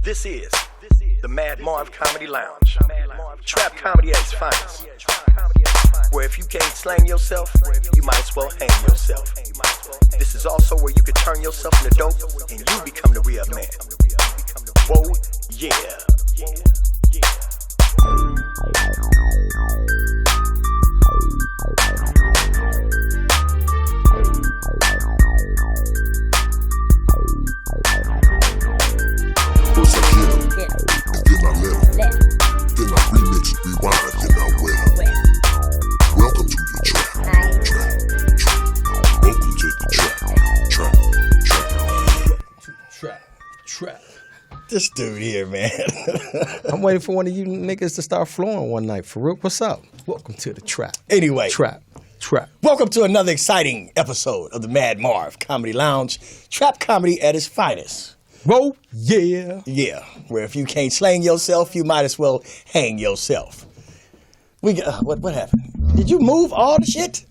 This is the Madd Marv Comedy Lounge. Trap comedy at its finest. Where if you can't slang yourself, you might as well hang yourself. This is also where you can turn yourself into dope and you become the real man. Whoa, yeah. First I get 'em, and then I let 'em. Then I remix, rewind, then I wet 'em. Welcome to the trap. Welcome to the Trap. This dude here, man. I'm waiting for one of you niggas to start flowing one night. Faarooq, what's up? Welcome to the trap. Anyway, Trap. welcome to another exciting episode of the Madd Marv Comedy Lounge. Trap comedy at its finest. Whoa, yeah. Yeah, where if you can't slang yourself, you might as well hang yourself. We got, what happened? Did you move all the shit?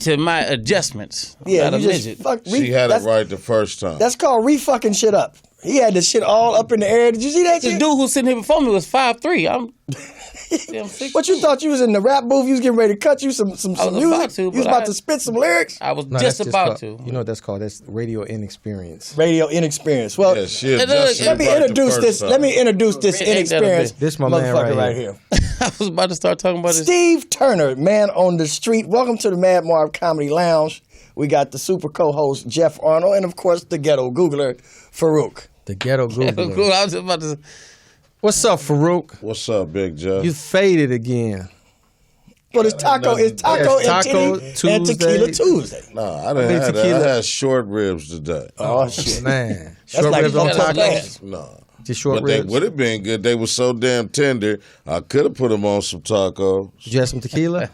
To my adjustments. Yeah, Not you a just midget. fuck. She had it right the first time. That's called re-fucking shit up. He had the shit all up in the air. Did you see that The shit? dude who's sitting here before me was 5'3". I'm 6'. What you thought you was in the rap booth? You was getting ready to cut you some music? about to, You was but about to spit some lyrics? I was No, just that's about called, to. You know what that's called? That's radio inexperience. Radio inexperience. Well, Yeah, she Let adjusted let me right the introduce first this. time. Let me introduce this Ain't that a inexperienced bitch? This my man motherfucker right right here. I was about to start talking about this. Steve Turner, man on the street. Welcome to the Madd Marv Comedy Lounge. We got the super co-host Jeff Arnold, and of course the ghetto Googler Faarooq. The ghetto Cool. Googler. I was about to. What's up, Faarooq? What's up, Big Jeff? You faded again. Well, it's taco and Taco titty and tequila Tuesday. Nah, I didn't have that. tequila. I had short ribs today. Oh shit! Man. That's Short like ribs on multiple tacos. layers. No. Just short But they ribs. would have been good. They were so damn tender. I could have put them on some tacos. Did you have some tequila?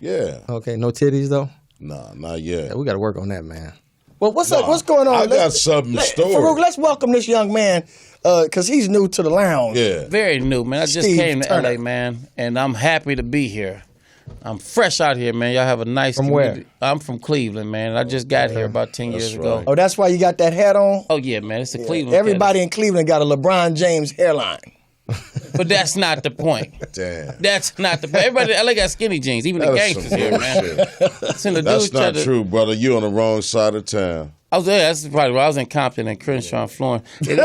Yeah. Okay, no titties though? Nah, not yet. Yeah, we got to work on that, man. Well, what's up? What's going on? I got something in store. Faarooq, let's welcome this young man because he's new to the lounge. Yeah. Very new, man. I just Steve came to Turner. LA, man, and I'm happy to be here. I'm fresh out here, man. Y'all have a nice From community. where? I'm from Cleveland, man. I just got here about 10 years ago. right. Oh, that's why you got that hat on. Oh, yeah, man. It's a Cleveland. Everybody in Cleveland got a LeBron James hairline. But that's not the point. Damn. That's not the point. Everybody in LA got skinny jeans, even the That's gangsters some here, man. bullshit. Listen, the That's dudes try not to- true, brother. You on the wrong side of town. I was there. That's probably where I was in Compton and Crenshaw and Florence. They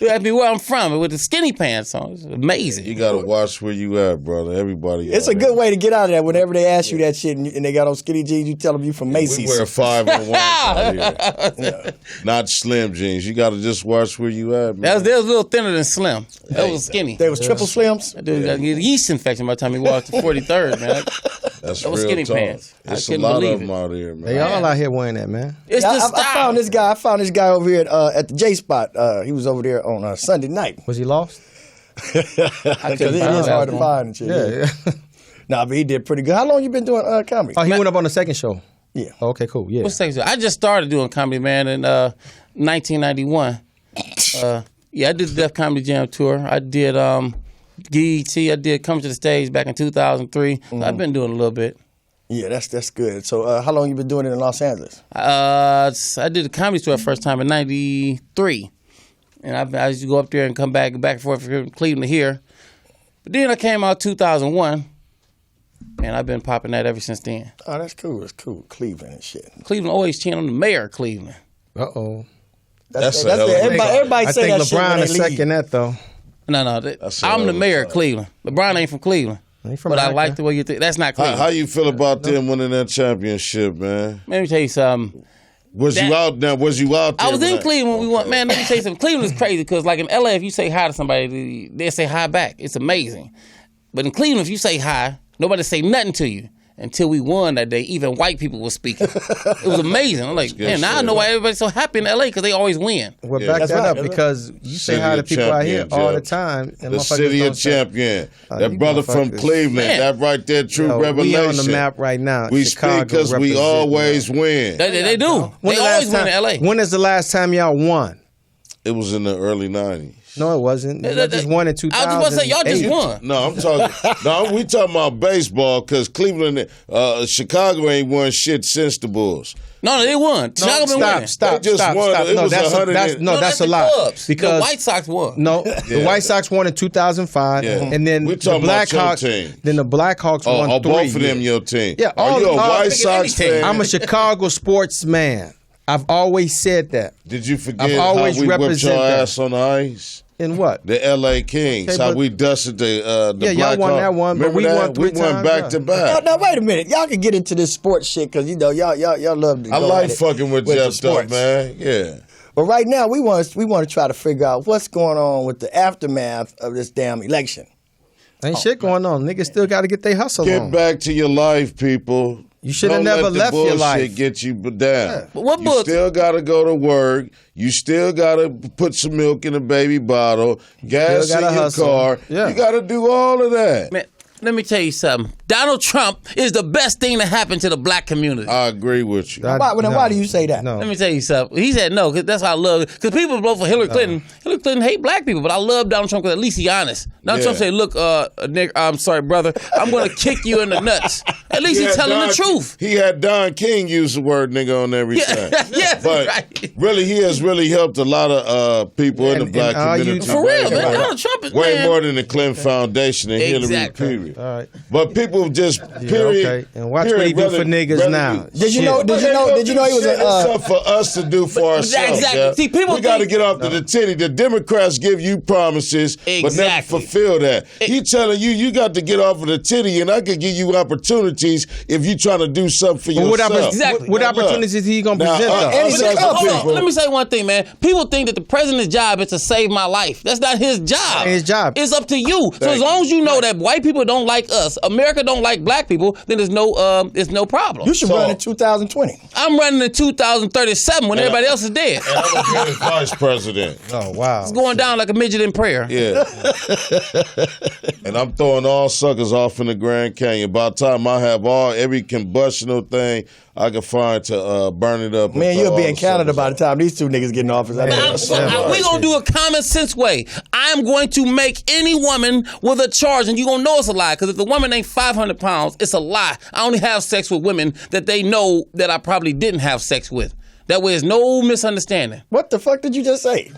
asked me where I'm from with the skinny pants on. It's amazing. You got to watch where you at, brother. Everybody. It's a good way to get out of that. Whenever they ask you that shit and they got on skinny jeans, you tell them you from We Macy's. wear 501s out here. Not slim jeans. You got to just watch where you at, man. They was a little thinner than Slim. That was skinny. They was triple slims. That dude got a yeast infection by the time he walked to 43rd, man. That's that was real skinny talk. pants. I There's a couldn't lot of believe them it. out here, man. They all out here wearing that, man. It's Yeah, the I style. found this guy. I found this guy over here at the J Spot. He was over there on Sunday night. Was he lost? Because it find is out. hard to find and shit. Yeah. Nah, but he did pretty good. How long you been doing comedy? Oh, he went up on the second show. Yeah. Okay, cool. Yeah. What's that? I just started doing comedy, man, in 1991. Yeah, I did the Def Comedy Jam tour. I did GET. I did Come to the Stage back in 2003. I've been doing a little bit. Yeah, that's good. So how long you been doing it in Los Angeles? I did the comedy store first time in '93, and I used to go up there and come back and forth from Cleveland to here. But then I came out 2001, and I've been popping that ever since then. Oh, that's cool. That's cool. Cleveland and shit. Cleveland always cheering on the mayor of Cleveland. Uh-oh. That's a hell of a- everybody I say think that shit when LeBron they is leave. second that, though. No, That's a I'm hell the of a mayor of time. Cleveland. LeBron ain't from Cleveland, He from but I Akron. like the way you think. That's not Cleveland. How you feel about them winning that championship, man? Let me tell you something. Was you out there? Was you out there? I was when in that- Cleveland when we won. Man, let me tell you something. Cleveland is crazy because, like in LA, if you say hi to somebody, they say hi back. It's amazing. But in Cleveland, if you say hi, nobody say nothing to you until we won that day. Even white people were speaking. It was amazing. I'm like, good man, now I shit. know why everybody's so happy in LA because they always win. Well, Yeah. back That's that right, up that's because you say City hi to of people out here champion, all the Jeff. time. And The motherfuckers city don't of say- champion. Oh, That you brother from motherfuckers. Cleveland. Man. That right there, true Yo, revelation. we on the map right now. We Chicago speak because we represent, always win. They do. When They the always last win in LA. When is the last time y'all won? It was in the early 90s. No, it wasn't. Y'all just won in 2000. I was about to say, y'all just won. No, I'm talking. No, we talking about baseball because Cleveland, Chicago ain't won shit since the Bulls. No, they won. Chicago been winning. Stop. They just won. It No, was that's 100 that's a the lie. Cubs. Because the White Sox won. No, the White Sox won in 2005, and then We the talking about your Blackhawks. team. Then the Blackhawks won Oh, 3. both of them your team. Yeah, Are you a White picking Sox any team. fan? I'm a Chicago sportsman. I've always said that. Did you forget I've how always we whipped represent your that. ass on the ice? In what? The L.A. Kings, Okay, how but- we dusted the Yeah, y'all Blackhawks. won that one, but Remember we that? won 3 We won times, back yeah. to back. Now, wait a minute. Y'all can get into this sports shit because, y'all love to I go like at it fucking with the Jeff stuff, sports. man. Yeah. But right now, we want to try to figure out what's going on with the aftermath of this damn election. Ain't shit going on. Niggas still got to get their hustle Get on. back to your life, people. You should have Don't never let the left your bullshit life. get you down. But what you book- still got to go to work. You still got to put some milk in a baby bottle, gas Still in gotta your hustle. car. Yeah. You got to do all of that. Man, let me tell you something. Donald Trump is the best thing that happened to the black community. I agree with you. Why do you say that? No. Let me tell you something. He said no, because that's why I love it. Because people vote for Hillary Clinton. Hillary Clinton hate black people, but I love Donald Trump because at least he's honest. Donald Trump said, look, Nick, I'm sorry, brother, I'm going to kick you in the nuts. At least he's telling the truth. He had Don King use the word nigga on everything. Yes, but right. really, he has really helped a lot of people in the black community. For real, man. Right. Donald Trump is, Way man. more than the Clinton Foundation and Exactly. Hillary, period. All right. But people just, period. Okay. And watch what he do for niggas now. Did you know? Did you know he was It's a? up for us to do for ourselves. Exactly. Yeah? See, people we got to think- get off to the titty. The Democrats give you promises, but never Exactly. fulfill that. He telling you got to get off of the titty, and I could give you opportunities if you trying to do something for But yourself. Exactly. what Now, opportunities is he going to now, present, though? and he's a Hold couple. on. Let me say one thing, man. People think that the president's job is to save my life. That's not his job. Ain't his job. It's up to you. So as long as you know that white people don't like us, America don't like black people, then there's no problem. You should run in 2020. I'm running in 2037 when everybody else is dead. And I'm gonna be the vice president. Oh, wow. It's going down like a midget in prayer. Yeah. And I'm throwing all suckers off in the Grand Canyon. By the time I have every combustional thing I can find to burn it up. Man, you'll be in Canada by the time these two niggas get in office. We're going to do a common sense way. I'm going to make any woman with a charge, and you're going to know it's a lie, because if the woman ain't 500 pounds, it's a lie. I only have sex with women that they know that I probably didn't have sex with. That way, there's no misunderstanding. What the fuck did you just say?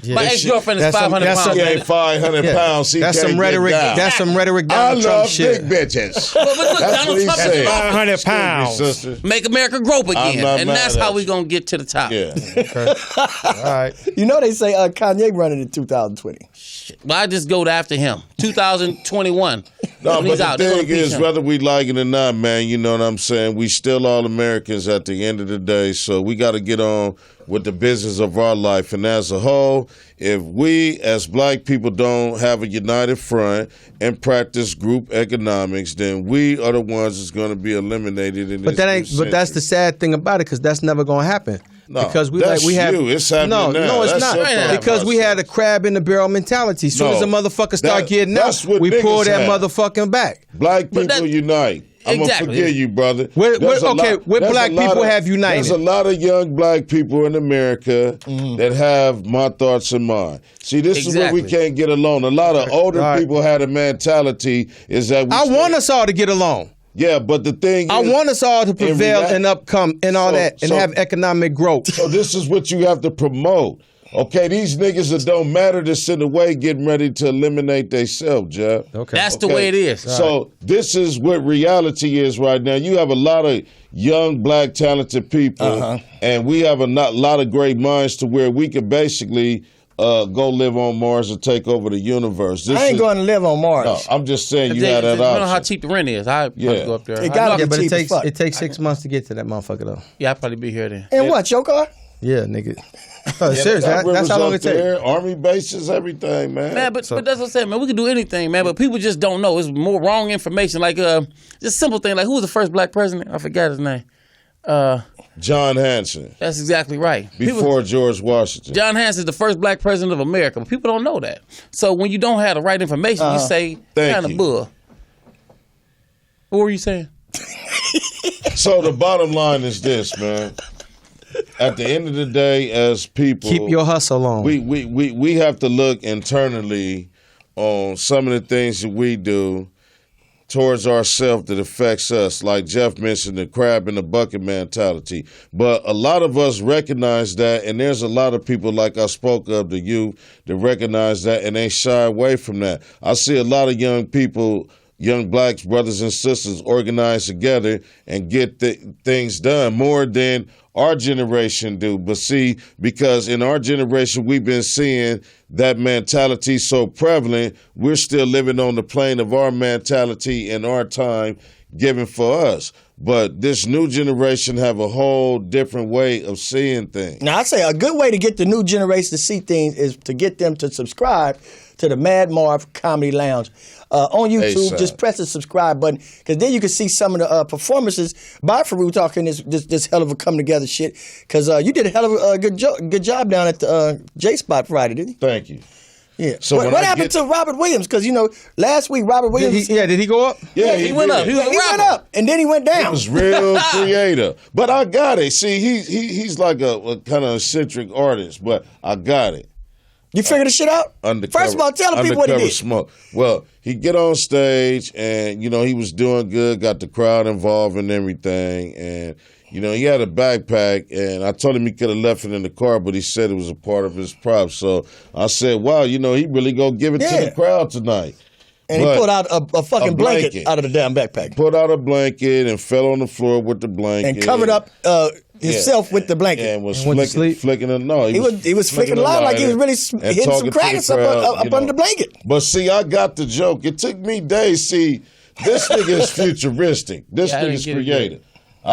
My ex-girlfriend is 500 pounds. She ain't 500 pounds. She That's can't some get rhetoric. down. That's some rhetoric. I Donald Trump love shit. big bitches. But look, That's Donald what he Trump said. is 500 Excuse me, pounds. sister. make America grow I'm again. not And mad that's at how we're you. going to get to the top. Yeah. All right. You know they say Kanye running in 2020. Well, I just go after him. 2021. No, When but he's the out, they're gonna thing impeach is, him. whether we like it or not, man, you know what I'm saying? We still all Americans at the end of the day, so we got to get on with the business of our life. And as a whole, if we as black people don't have a united front and practice group economics, then we are the ones that's going to be eliminated in But this that ain't. new But that's the century. sad thing about it, because that's never going to happen. No, because that's we have you. It's happening now. No, it's That's not. your problem, Because we had a crab in the barrel mentality. As soon as a No, motherfucker start that- getting that's out, what we pull niggas that have. motherfucking back. Black people that- unite. I'm going to Exactly. forgive you, brother. Where There's a okay, lot- where there's black a lot people of- have united? There's a lot of young black people in America that have my thoughts in mind. See, this is where we Exactly. can't get along. A lot of older All right. people had a mentality is that we I want us all to get along. Yeah, but the thing I is, want us all to prevail react- and upcome and all So- that and so- have economic growth. so this is what you have to promote. Okay, these niggas that don't matter that's in the way getting ready to eliminate themselves, Jeff. Okay. That's the way it is. So this is what reality is right now. You have a lot of young, black, talented people, and we have a lot of great minds to where we could basically go live on Mars and take over the universe. This I ain't is- going to live on Mars. No, I'm just saying If you they- have that you know how option. cheap the rent is. I'd Yeah. probably go up there. It gotta I'd be go- But cheap as fuck. it takes 6 months to get to that motherfucker though. Yeah, I'd probably be here then. And what, your car? Yeah, nigga. Oh, Yeah, seriously, got that's how rivers long up it takes. there, Army bases, everything, man. Man, but that's what I'm saying, man. We can do anything, man, but people just don't know. It's more wrong information. Like, just simple thing. Like, who was the first black president? I forgot his name. John Hanson, That's exactly right. before George Washington. John Hanson is the first black president of America, but people don't know that. So when you don't have the right information, you say Thank kind of you. bull. What were you saying? So the bottom line is this, man. at the end of the day, as people, Keep your hustle on. we have to look internally on some of the things that we do towards ourselves that affects us. Like Jeff mentioned, the crab in the bucket mentality. But a lot of us recognize that, and there's a lot of people, like I spoke of, the youth, that recognize that and they shy away from that. I see a lot of young people, young blacks, brothers and sisters, organize together and get things done more than our generation do. But see, because in our generation we've been seeing that mentality so prevalent, we're still living on the plane of our mentality and our time given for us. But this new generation have a whole different way of seeing things. Now, I say a good way to get the new generation to see things is to get them to subscribe to the Madd Marv Comedy Lounge. On YouTube, ASAP. just press the subscribe button, because then you can see some of the performances by Faarooq talking this hell of a come together shit. Because you did a hell of a good job down at the J Spot Friday, didn't you? Thank you. Yeah. So what happened to Robert Williams? Because last week Robert Williams did he go up? Yeah, he went up. He was a he went rapper. up and then he went down. He was real creative. But I got it. See, he's like a kind of eccentric artist, but I got it. You figured the shit out? First of all, tell the people what he Undercover did. Smoke. Well, he get on stage and, he was doing good, got the crowd involved and everything. And, he had a backpack and I told him he could have left it in the car, but he said it was a part of his prop. So I said, wow, he really gonna give it to the crowd tonight. And he pulled out a fucking blanket out of the damn backpack. Put out a blanket and fell on the floor with the blanket. And covered up himself with the blanket. And was went to sleep? flicking it. No, He was flicking it out like he was really hitting some crackers up under the blanket. But see, I got the joke. It took me days. See, this nigga is futuristic. This nigga's creative.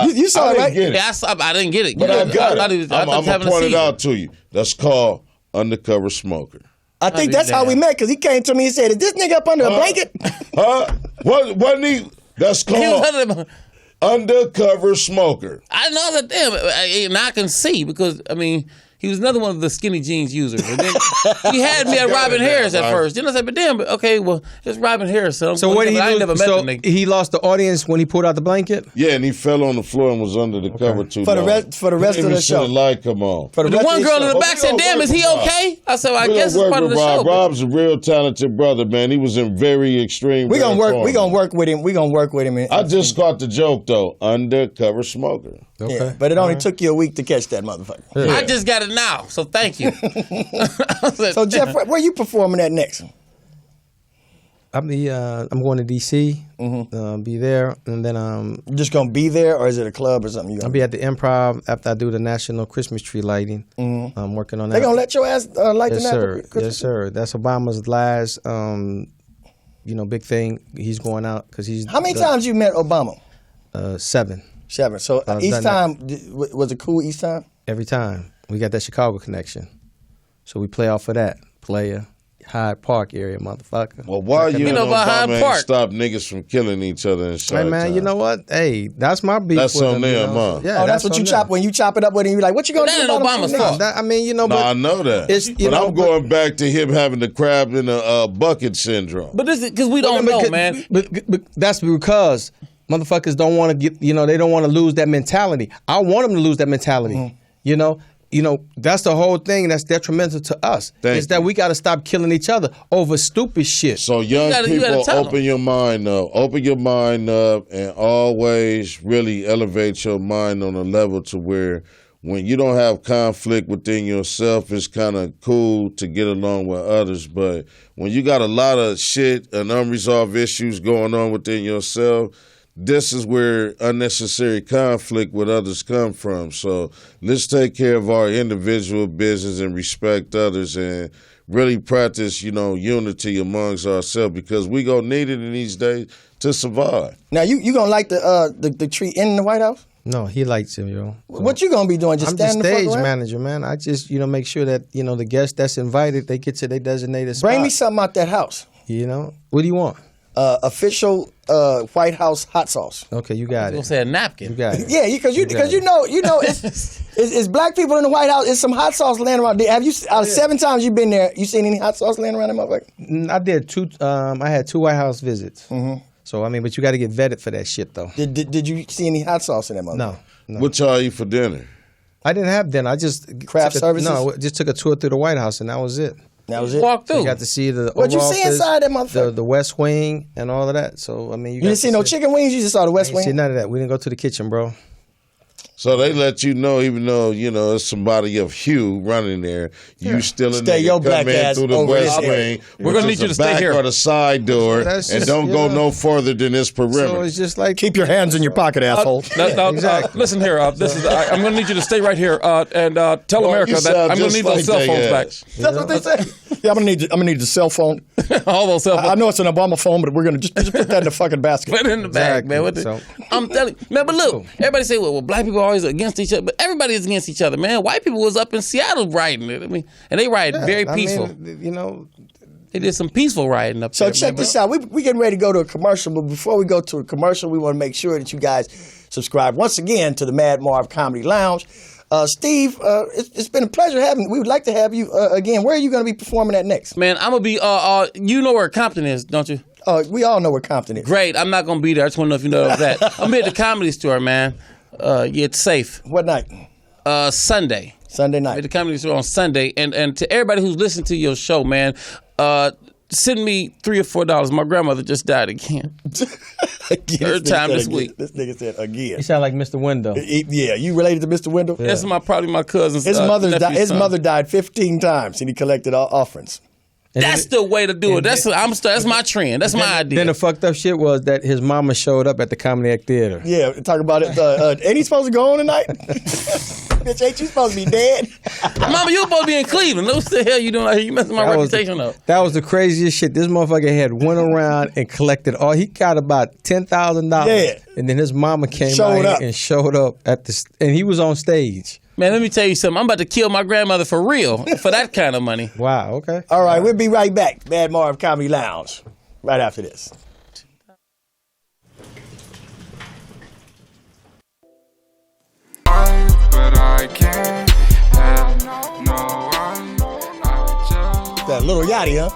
You saw it, right? Get it. Yeah, I didn't get it. But I got it. I'm going going to point it out to you. That's called Undercover Smoker. I think that's how we met, because he came to me and said, "Is this nigga up under a blanket?" Wasn't he? That's called Undercover Smoker. I know that damn, and I can see because he was another one of the skinny jeans users. And then he had me at Robin Harris at first. Then I said, but okay, well, it's Robin Harris. So what did he do? never met the nigga. He lost the audience when he pulled out the blanket? Yeah, and he fell on the floor and was under the cover too For the long. rest of the show. The light come on. For the The rest one of the girl show. in the back said, "Damn, is he okay?" I said, "I We guess gonna it's part work of the with show." Rob. Rob's a real talented brother, man. He was in very extreme. We gonna rare work. We form. gonna work with him. We gonna work with him. I just caught the joke though. Undercover Smoker. Okay. Yeah, but it only took you a week to catch that motherfucker. Yeah. I just got it now, so thank you. So Jeff, where you performing at next? I'm going to DC. Be there, and then You just gonna be there, or is it a club or something? I'll be at the Improv after I do the National Christmas Tree lighting. I'm working on that. They gonna let your ass light Yes, the sir. Christmas Yes, sir. That's Obama's last, big thing. He's going out because he's. How many times you met Obama? 7. 7. So I've each done time was it cool? Each time? Every time we got that Chicago connection, so we play off of that. Player, Hyde Park area, motherfucker. Well, why you and about Hyde Obama Park? ain't stop niggas from killing each other in Hey man, you know what? Hey, that's my beef. That's with on him, them, huh? Yeah, Oh, that's what on you them. chop when you chop it up with him. You're like, what you gonna That do ain't about Obama's them? fault. That, I mean, No, I know that. It's, you but know, I'm going back to him having the crab in a bucket syndrome. But this is because we don't know, man. But that's because motherfuckers don't want to get. They don't want to lose that mentality. I want them to lose that mentality. That's the whole thing that's detrimental to us. Is that we got to stop killing each other over stupid shit. So young You gotta people, tell open them. your mind up. Open your mind up and always really elevate your mind on a level to where when you don't have conflict within yourself, it's kind of cool to get along with others. But when you got a lot of shit and unresolved issues going on within yourself, this is where unnecessary conflict with others come from. So let's take care of our individual business and respect others and really practice, unity amongst ourselves because we gonna need it in these days to survive. Now you gonna light the tree in the White House? No, he likes him, So What you gonna be doing? Just I'm the standing the stage fuck around? manager, man. I just make sure that the guests that's invited they get to their designated spot. Bring me something out that house. What do you want? Official White House hot sauce. Okay, you got I'm gonna it. say a napkin. You got it. Yeah, because you know it's black people in the White House. It's some hot sauce laying around. Have you out of 7 times you've been there? You seen any hot sauce laying around that motherfucker? I did 2. I had 2 White House visits. So but you got to get vetted for that shit though. Did you see any hot sauce in that motherfucker? No. What y'all eat for dinner? I didn't have dinner. I just Craft services? No, just took a tour through the White House, and that was it. That was it. Walk through. You got to see the What'd you Oval see Office, inside that motherfucker? the West Wing, and all of that. So I mean, You didn't see no chicken wings. You just saw the West I didn't see Wing. none of that. We didn't go to the kitchen, bro. So they let you know, even though, it's somebody of hue running there, you still in Stay your black come in ass through the over West this Wing. We're gonna which need you is to the stay back here. or the side door, That's and just, don't go no further than this perimeter. So it's just like Keep your hands in your pocket, asshole. exactly. Listen here. I'm going to need you to stay right here and tell America you that sound I'm going to just need those like cell they phones back. ass. That's what they say. Yeah, I'm gonna need the cell phone. All those cell phones. I know it's an Obama phone, but we're gonna just put that in the fucking basket. Put it in the bag, Exactly. man. What the- So- I'm telling you, man. But look, everybody say, well, black people are always against each other, but everybody is against each other, man. White people was up in Seattle rioting. I mean, and they rioted very peaceful. They did some peaceful rioting up So there. check man. this out. We getting ready to go to a commercial, but before we go to a commercial, we want to make sure that you guys subscribe once again to the Madd Marv Comedy Lounge. Steve, it's been a pleasure having you. We would like to have you again. Where are you going to be performing at next? Man, I'm gonna be. You know where Compton is, don't you? We all know where Compton is. Great. I'm not gonna be there. I just want to know if you know that. I'm gonna be at the Comedy Store, man. Yeah, it's safe. What night? Sunday. Sunday At night. the Comedy Store on Sunday, and to everybody who's listening to your show, man, send me $3 or $4. My grandmother just died again. Third time this week. This nigga said again. You sound like Mr. Window. Yeah, you related to Mr. Wendell? That's probably my cousin's. His nephew's son. mother died 15 times, and he collected all offerings. That's the way to do it. That's my trend. That's my idea. Then the fucked up shit was that his mama showed up at the Comedy Act Theater. Yeah, talk about it. Ain't he supposed to go on tonight? Bitch, ain't you supposed to be dead? Mama, you supposed to be in Cleveland. What the hell you doing out here? You messing my reputation up. That was the craziest shit. This motherfucker went around and collected all. He got about $10,000. Yeah. And then his mama came Showed out up. and showed up and he was on stage. Man, let me tell you something. I'm about to kill my grandmother for real for that kind of money. Wow. Okay. All right, we'll be right back. Madd Marv Comedy Lounge. Right after this. But I can't have no one. That little Yachty, huh?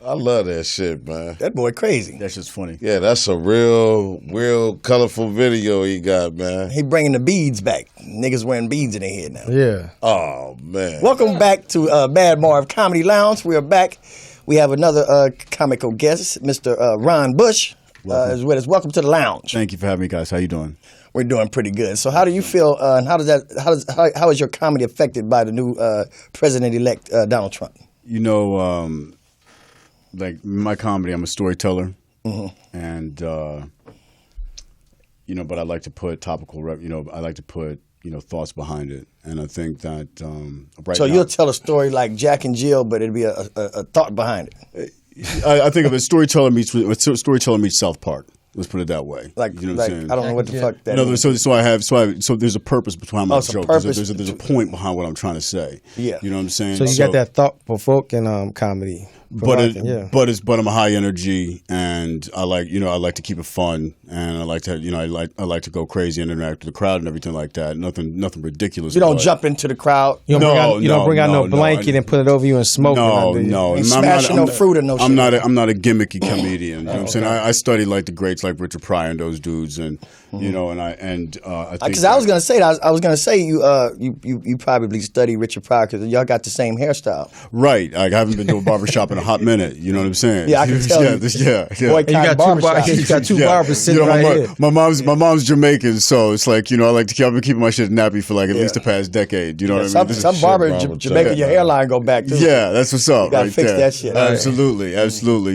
I love that shit, man. That boy crazy. That's just funny. Yeah, that's a real colorful video he got, man. He bringing the beads back. Niggas wearing beads in their head now. Yeah. Oh, man. Welcome back to Madd Marv Comedy Lounge. We are back. We have another comical guest, Mr. Ron Bush, is with us. Welcome to the lounge. Thank you for having me, guys. How you doing? We're doing pretty good. So, how do you feel? And how is your comedy affected by the new president-elect Donald Trump? You know, like my comedy, I'm a storyteller, and but I like to put topical. I like to put thoughts behind it, and I think that right So now, you'll tell a story like Jack and Jill, but it'll be a thought behind it. I think of a storyteller meets South Park. Let's put it that way. Like, you know what I'm saying? I don't know what the fuck that No, is. so there's a purpose behind my Oh, some joke. purpose. There's a point behind what I'm trying to say. Yeah. You know what I'm saying? So you got that thought-provoking comedy. But Yeah. I'm a high energy, and I like to keep it fun, and I like to I like to go crazy and interact with the crowd and everything like that. Nothing ridiculous. You don't but- jump into the crowd. You don't bring out no no, blanket and put it over you and smoke. No. You I'm smashing no fruit or no shit. I'm not a gimmicky comedian. You know what I'm saying? I study like the greats like Richard Pryor and those dudes, and I think Because I was gonna say that. I was gonna say you probably study Richard Pryor because y'all got the same hairstyle. right. I haven't been to a barbershop in a hot minute. You know what I'm saying? Yeah, I can tell. Yeah. Boy, And you got two barbers sitting right here. My mom's Jamaican, so it's like I like to I've been keeping my shit nappy for like at least the past decade. You know what I mean? This is Some shit barber wrong in with Jamaica, that. your hairline go back too. Yeah, that's what's up. You gotta right fix there. that shit. Absolutely. You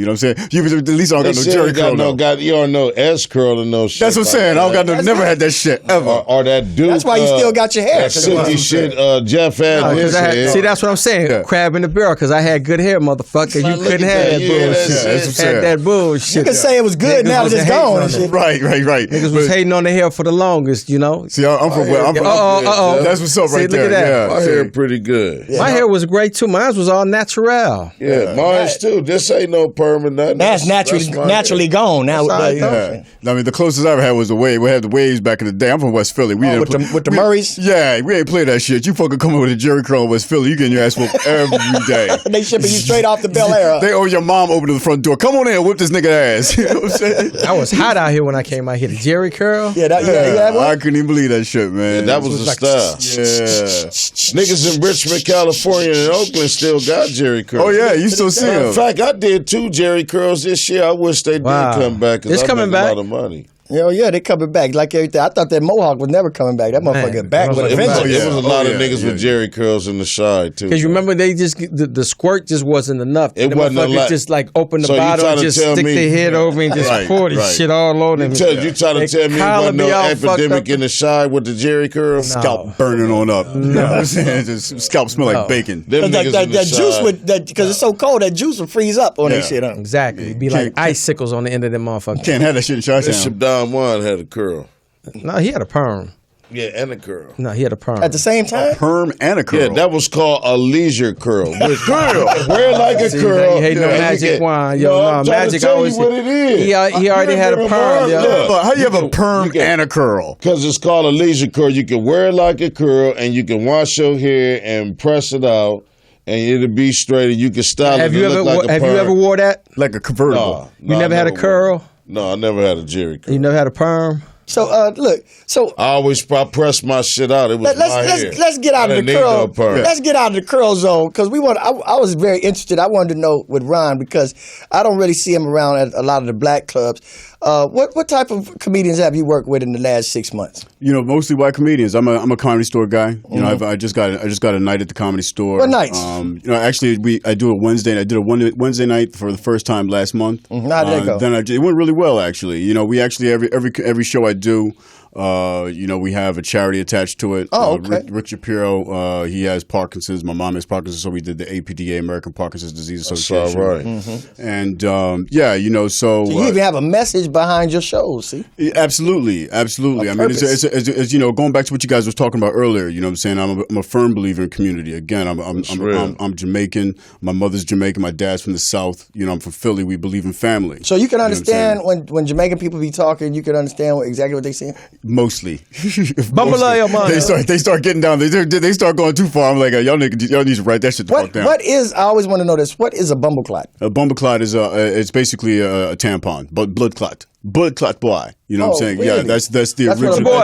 know what I'm saying? At least I don't They got no said jerry you got curl. no, though. you don't know S curl and no shit. That's what I'm like saying. I don't that. got never had that shit ever. Or that dude. That's why you still got your hair. That 'cause silky shit Jeff had in his head. See, that's what I'm saying. Yeah. Crab in the barrel, because I had good hair, motherfucker. You look couldn't at have that. that Yeah, bullshit. that's what I'm saying. Had that bullshit. You can say it was good Niggas now that wasn't it's hating gone on and it. shit. Right. Niggas was hating on the hair for the longest, See, I'm from Uh-oh. That's what's up See, right look there. at that. Yeah. My hair pretty good. My hair was great too. Mine was all natural. Yeah, mine's too. This ain't no permanent. That's naturally my gone now. That's how I Yeah. I mean, the closest I ever had was a wave. we had the waves back in the day. I'm from West Philly. We didn't with the Murrays? Yeah, we ain't play that shit. You fucking come with a Jerry curl in West Philly, you getting your ass whooped every day. They shipping you straight off the Bel Air. They owe your mom opening the front door. Come on in and whip this nigga ass. You know what I'm saying? I was hot out here when I came out here. The Jerry curl. Yeah, I couldn't even believe that shit, man. That was the style. Yeah. Niggas in Richmond, California, and Oakland still got Jerry curls. Oh yeah, you still see Matter him. of fact, I did 2 Jerry curls this year. I wish they did come back. It's I coming make back. a lot of money. Yeah, they coming back like everything. I thought that Mohawk was never coming back. That motherfucker back with a It vengeance. was a lot of niggas with Jerry curls in the side too. Because you remember they just the squirt just wasn't enough. It the wasn't a lot. just like open the So you bottle and tryna just tell stick me- their head over and just pour this shit all over them. You trying to tell me there collar wasn't no be all fucked epidemic up. in the side with the Jerry curl? Scalp burning on up. You know what I'm saying? Just scalp smell like bacon. Them niggas in the That juice side. would because it's so cold. That juice would freeze up on that Yeah. shit. Huh? Exactly. It'd be like icicles on the end of them motherfuckers. Can't have that shit in Bishop Chi-Town. Don Juan had a curl. No, he had a perm. Yeah, and a curl. No, he had a perm. At the same time. Perm and a curl. Yeah, that was called a leisure curl. With curl. Wear like a See, curl. now you hate no Yeah, magic get- wine. No, Yo, no, I'm trying magic to tell always. you what it is. He already had a perm. Yo. How you have a perm can- and a curl? Because it's called a leisure curl. You can wear it like a curl, and you can wash your hair and press it out, and it'll be straight, and you can style Have it you to ever look like a have perm. you ever wore that? Like a convertible. No, You never I had a curl? No, I never had a Jerry curl. You never had a perm? So look, so I always press my shit out. It was my hair. let's get out I of the didn't need curl. no perm. Let's get out of the curl zone because we want. I was very interested. I wanted to know with Ron because I don't really see him around at a lot of the black clubs. What type of comedians have you worked with in the last 6 months? You know, mostly white comedians. I'm a comedy store guy. You know, I just got a night at the Comedy Store. What nights? You know, actually, I do a Wednesday. I did a Wednesday night for the first time last month. How did that go? Then it went really well, actually. You know, we actually every show I do. You know, we have a charity attached to it. Oh, okay. Rick Shapiro, he has Parkinson's. My mom has Parkinson's, so we did the APDA, American Parkinson's Disease Association. That's all right. And yeah, you know, so You even have a message behind your shows. See, absolutely. I mean, it's you know, going back to what you guys was talking about earlier. You know what I'm saying? I'm a firm believer in community. Again, I'm Jamaican. My mother's Jamaican. My dad's from the South. You know, I'm from Philly. We believe in family. so you can know what I'm understand when Jamaican people be talking. You can understand exactly what they saying. Mostly. Bumbalaya, man. They start getting down. They start going too far. I'm like, y'all need to write that shit the fuck down. What is? I always want to know this. What is a bumble clot? A bumbleclot is it's basically a tampon, but blood clot. Blood clot boy. You know what I'm saying? Really? Yeah, that's the That's what a original. boy-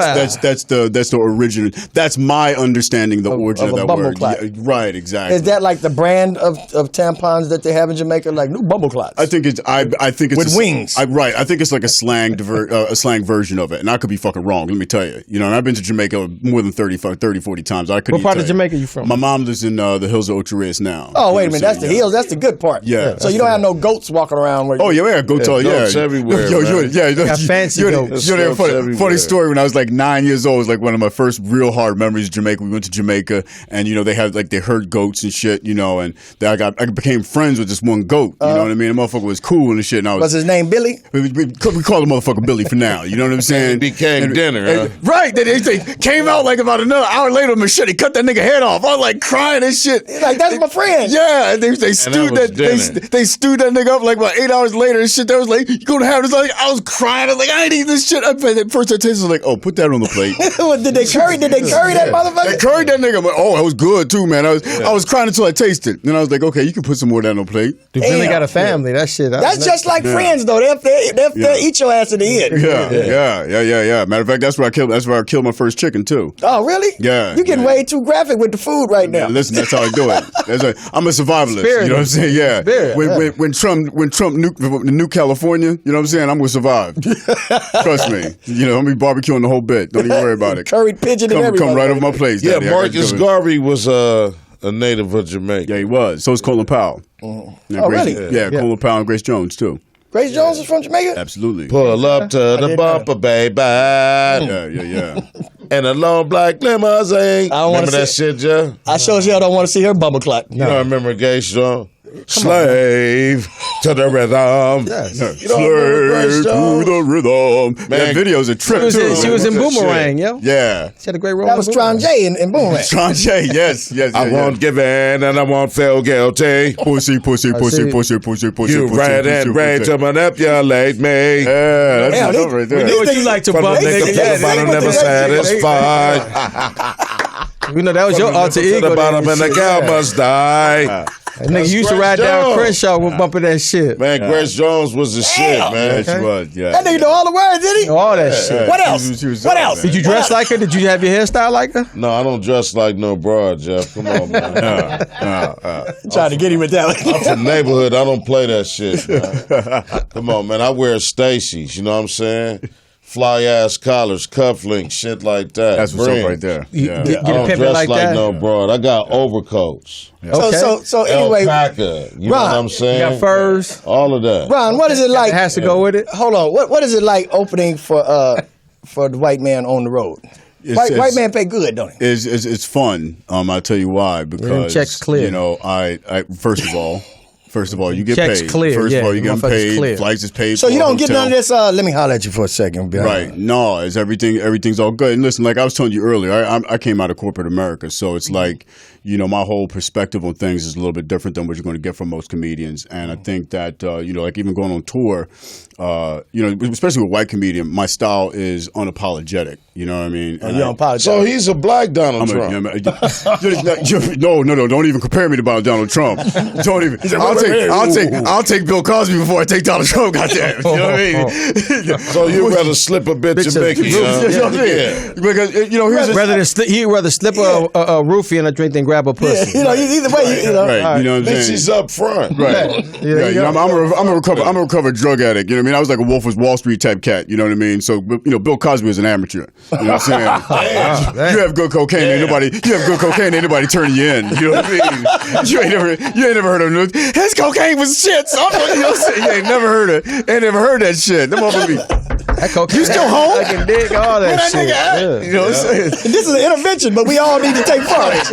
That's the original. That's my understanding. The origin of of a that bumble word. clot. Yeah, right. Exactly. Is that like the brand of tampons that they have in Jamaica, like new bumble clots? I think it's. I think it's With wings. Right. I think it's like a slang version of it, and I could be fucking wrong. Let me tell you. You know, and I've been to Jamaica more than 30, 40 times. I couldn't. What part tell of Jamaica you from? My mom lives in the hills of Ocho Rios now. Oh, wait a You know minute. what That's I'm the saying? hills. That's the good part. Yeah. So you don't have no goats walking around. Where Oh yeah, go tell goats everywhere, man. Got fancy goats. You know, Goats everywhere. funny story. When I was like 9 years old, it was like one of my first real hard memories of Jamaica. We went to Jamaica, and you know they had like they herd goats and shit. You know, and I became friends with this one goat. You know what I mean? The motherfucker was cool and shit. And I Was his name Billy? we call the motherfucker Billy for now. You know what I'm saying? It became dinner, huh? Right. They came out like about another hour later with machete, cut that nigga head off. I was like crying and shit. He's like, that's my friend. Yeah, and they stewed was that dinner. they stewed that nigga up like about 8 hours later and shit. They was like, you gonna have this? Like I was crying. I was like, I ain't eating this shit. At first I tasted like, oh, put that on the plate. Did they curry that They motherfucker? curried that nigga. I'm like, oh, that was good too, man. I was crying until I tasted. Then I was like, okay, you can put some more of that on the plate. You really Damn. got a family. That shit. That's just like friends, though. They'll eat your ass in the end. Yeah. Matter of fact, that's where I killed my first chicken too. Oh, really? Yeah, You're getting yeah. way too graphic with the food right now. Listen, that's how I do it. I'm a survivalist. Spirit. You know what I'm saying? Yeah. Spirit. When Trump nuked California, you know what I'm saying? I'm gonna survive. Trust me. You know, I'm gonna be barbecuing the whole bit. Don't even worry about it. Curried pigeon and everything. Come right over my place. Yeah, Daddy. I got Marcus you covered. Garvey was a native of Jamaica. Yeah, he was. So is Colin Powell. Yeah, Oh, Grace, really? Yeah, Colin Powell and Grace Jones too. Grace Jones is from Jamaica? Absolutely. Pull up to the bumper, baby. Yeah. And a long black limousine. I don't wanna Remember that see- shit, Joe? I sure as hell don't want to see her bumble clot. You don't remember Gay Strong? Slave to the rhythm. Yes. You don't remember Grace Slave to Jones? the rhythm. Man, That video's a trip too. She was in That Boomerang, shit. yo. Yeah. She had a great role. That in was Boomerang. Tron J in Boomerang. Sanjay, yes. I won't give in and I won't feel guilty. Pussy, pussy, pussy, see. pussy, pussy, pussy. You pussy, ran pussy, and ran pussy. to manipulate me. Yeah, that's Damn, enough right there. We know what you like to From bump, the nigga nigga. to the bottom, never satisfied. We know that was your alter To the ego. bottom and the gal must die. That nigga used to Grace ride down Jones. Crenshaw with bumping that shit. Man, Grace Jones was the shit, man. Yeah, she was, yeah. That nigga know all the words, did he? All that shit. What She else? was What up, else? man. Did you dress like her? Did you have your hairstyle like her? No, I don't dress like no broad, Jeff. Come on, man. Trying to get him with that. I'm from neighborhood. I don't play that shit, man. Come on, man. I wear Stacy's. You know what I'm saying? Fly ass collars, cufflinks, shit like that. That's what's Bring. up right there. You- Yeah. you- I don't pimping dress like like that? no broad. I got overcoats. So anyway, Alpaca. You know Ron, what I'm saying? You got furs. All of that. Ron, what is it like? It has to go with it. Hold on. What is it like opening for the white man on the road? White man pay good, don't he? It's fun. I'll tell you why. Because checks clear. You know, I first of all, you get Checks paid. clear, First yeah, of all, you get motherfuckers paid. clear. Flights is paid. So for, you don't get hotel. none of this. Let me holler at you for a second. Right. No, it's everything's all good. And listen, like I was telling you earlier, I came out of corporate America, so it's like, you know, my whole perspective on things is a little bit different than what you're going to get from most comedians. And I think that, you know, like even going on tour, you know, especially with white comedian, my style is unapologetic. You know what I mean? You don't apologize. So he's a black Donald Trump. No, don't even compare me to Donald Trump. Don't even. I'll take Bill Cosby before I take Donald Trump. Goddamn, you know what I mean? So you rather slip a bitch a Mickey, You know what I mean? Yeah. Because you know, here's He'd rather slip a roofie in a drink than grab a pussy. You know, either way, you know. right. You know what I'm Bitch, saying? he's up front. Right. Yeah, you know, I'm a recovered drug addict. You know what I mean? I was like a Wolf of Wall Street type cat. You know what I mean? So, you know, Bill Cosby was an amateur. You know what I'm saying? You have good cocaine, ain't nobody turning you in. You know what I mean? You ain't never heard of it. His cocaine was shit. So you know what I'm saying? You ain't never heard that shit. Them motherfuckers be. That cocaine, You still home? I can dig all that shit. Yeah. You know what I'm saying? This is an intervention, but we all need to take part.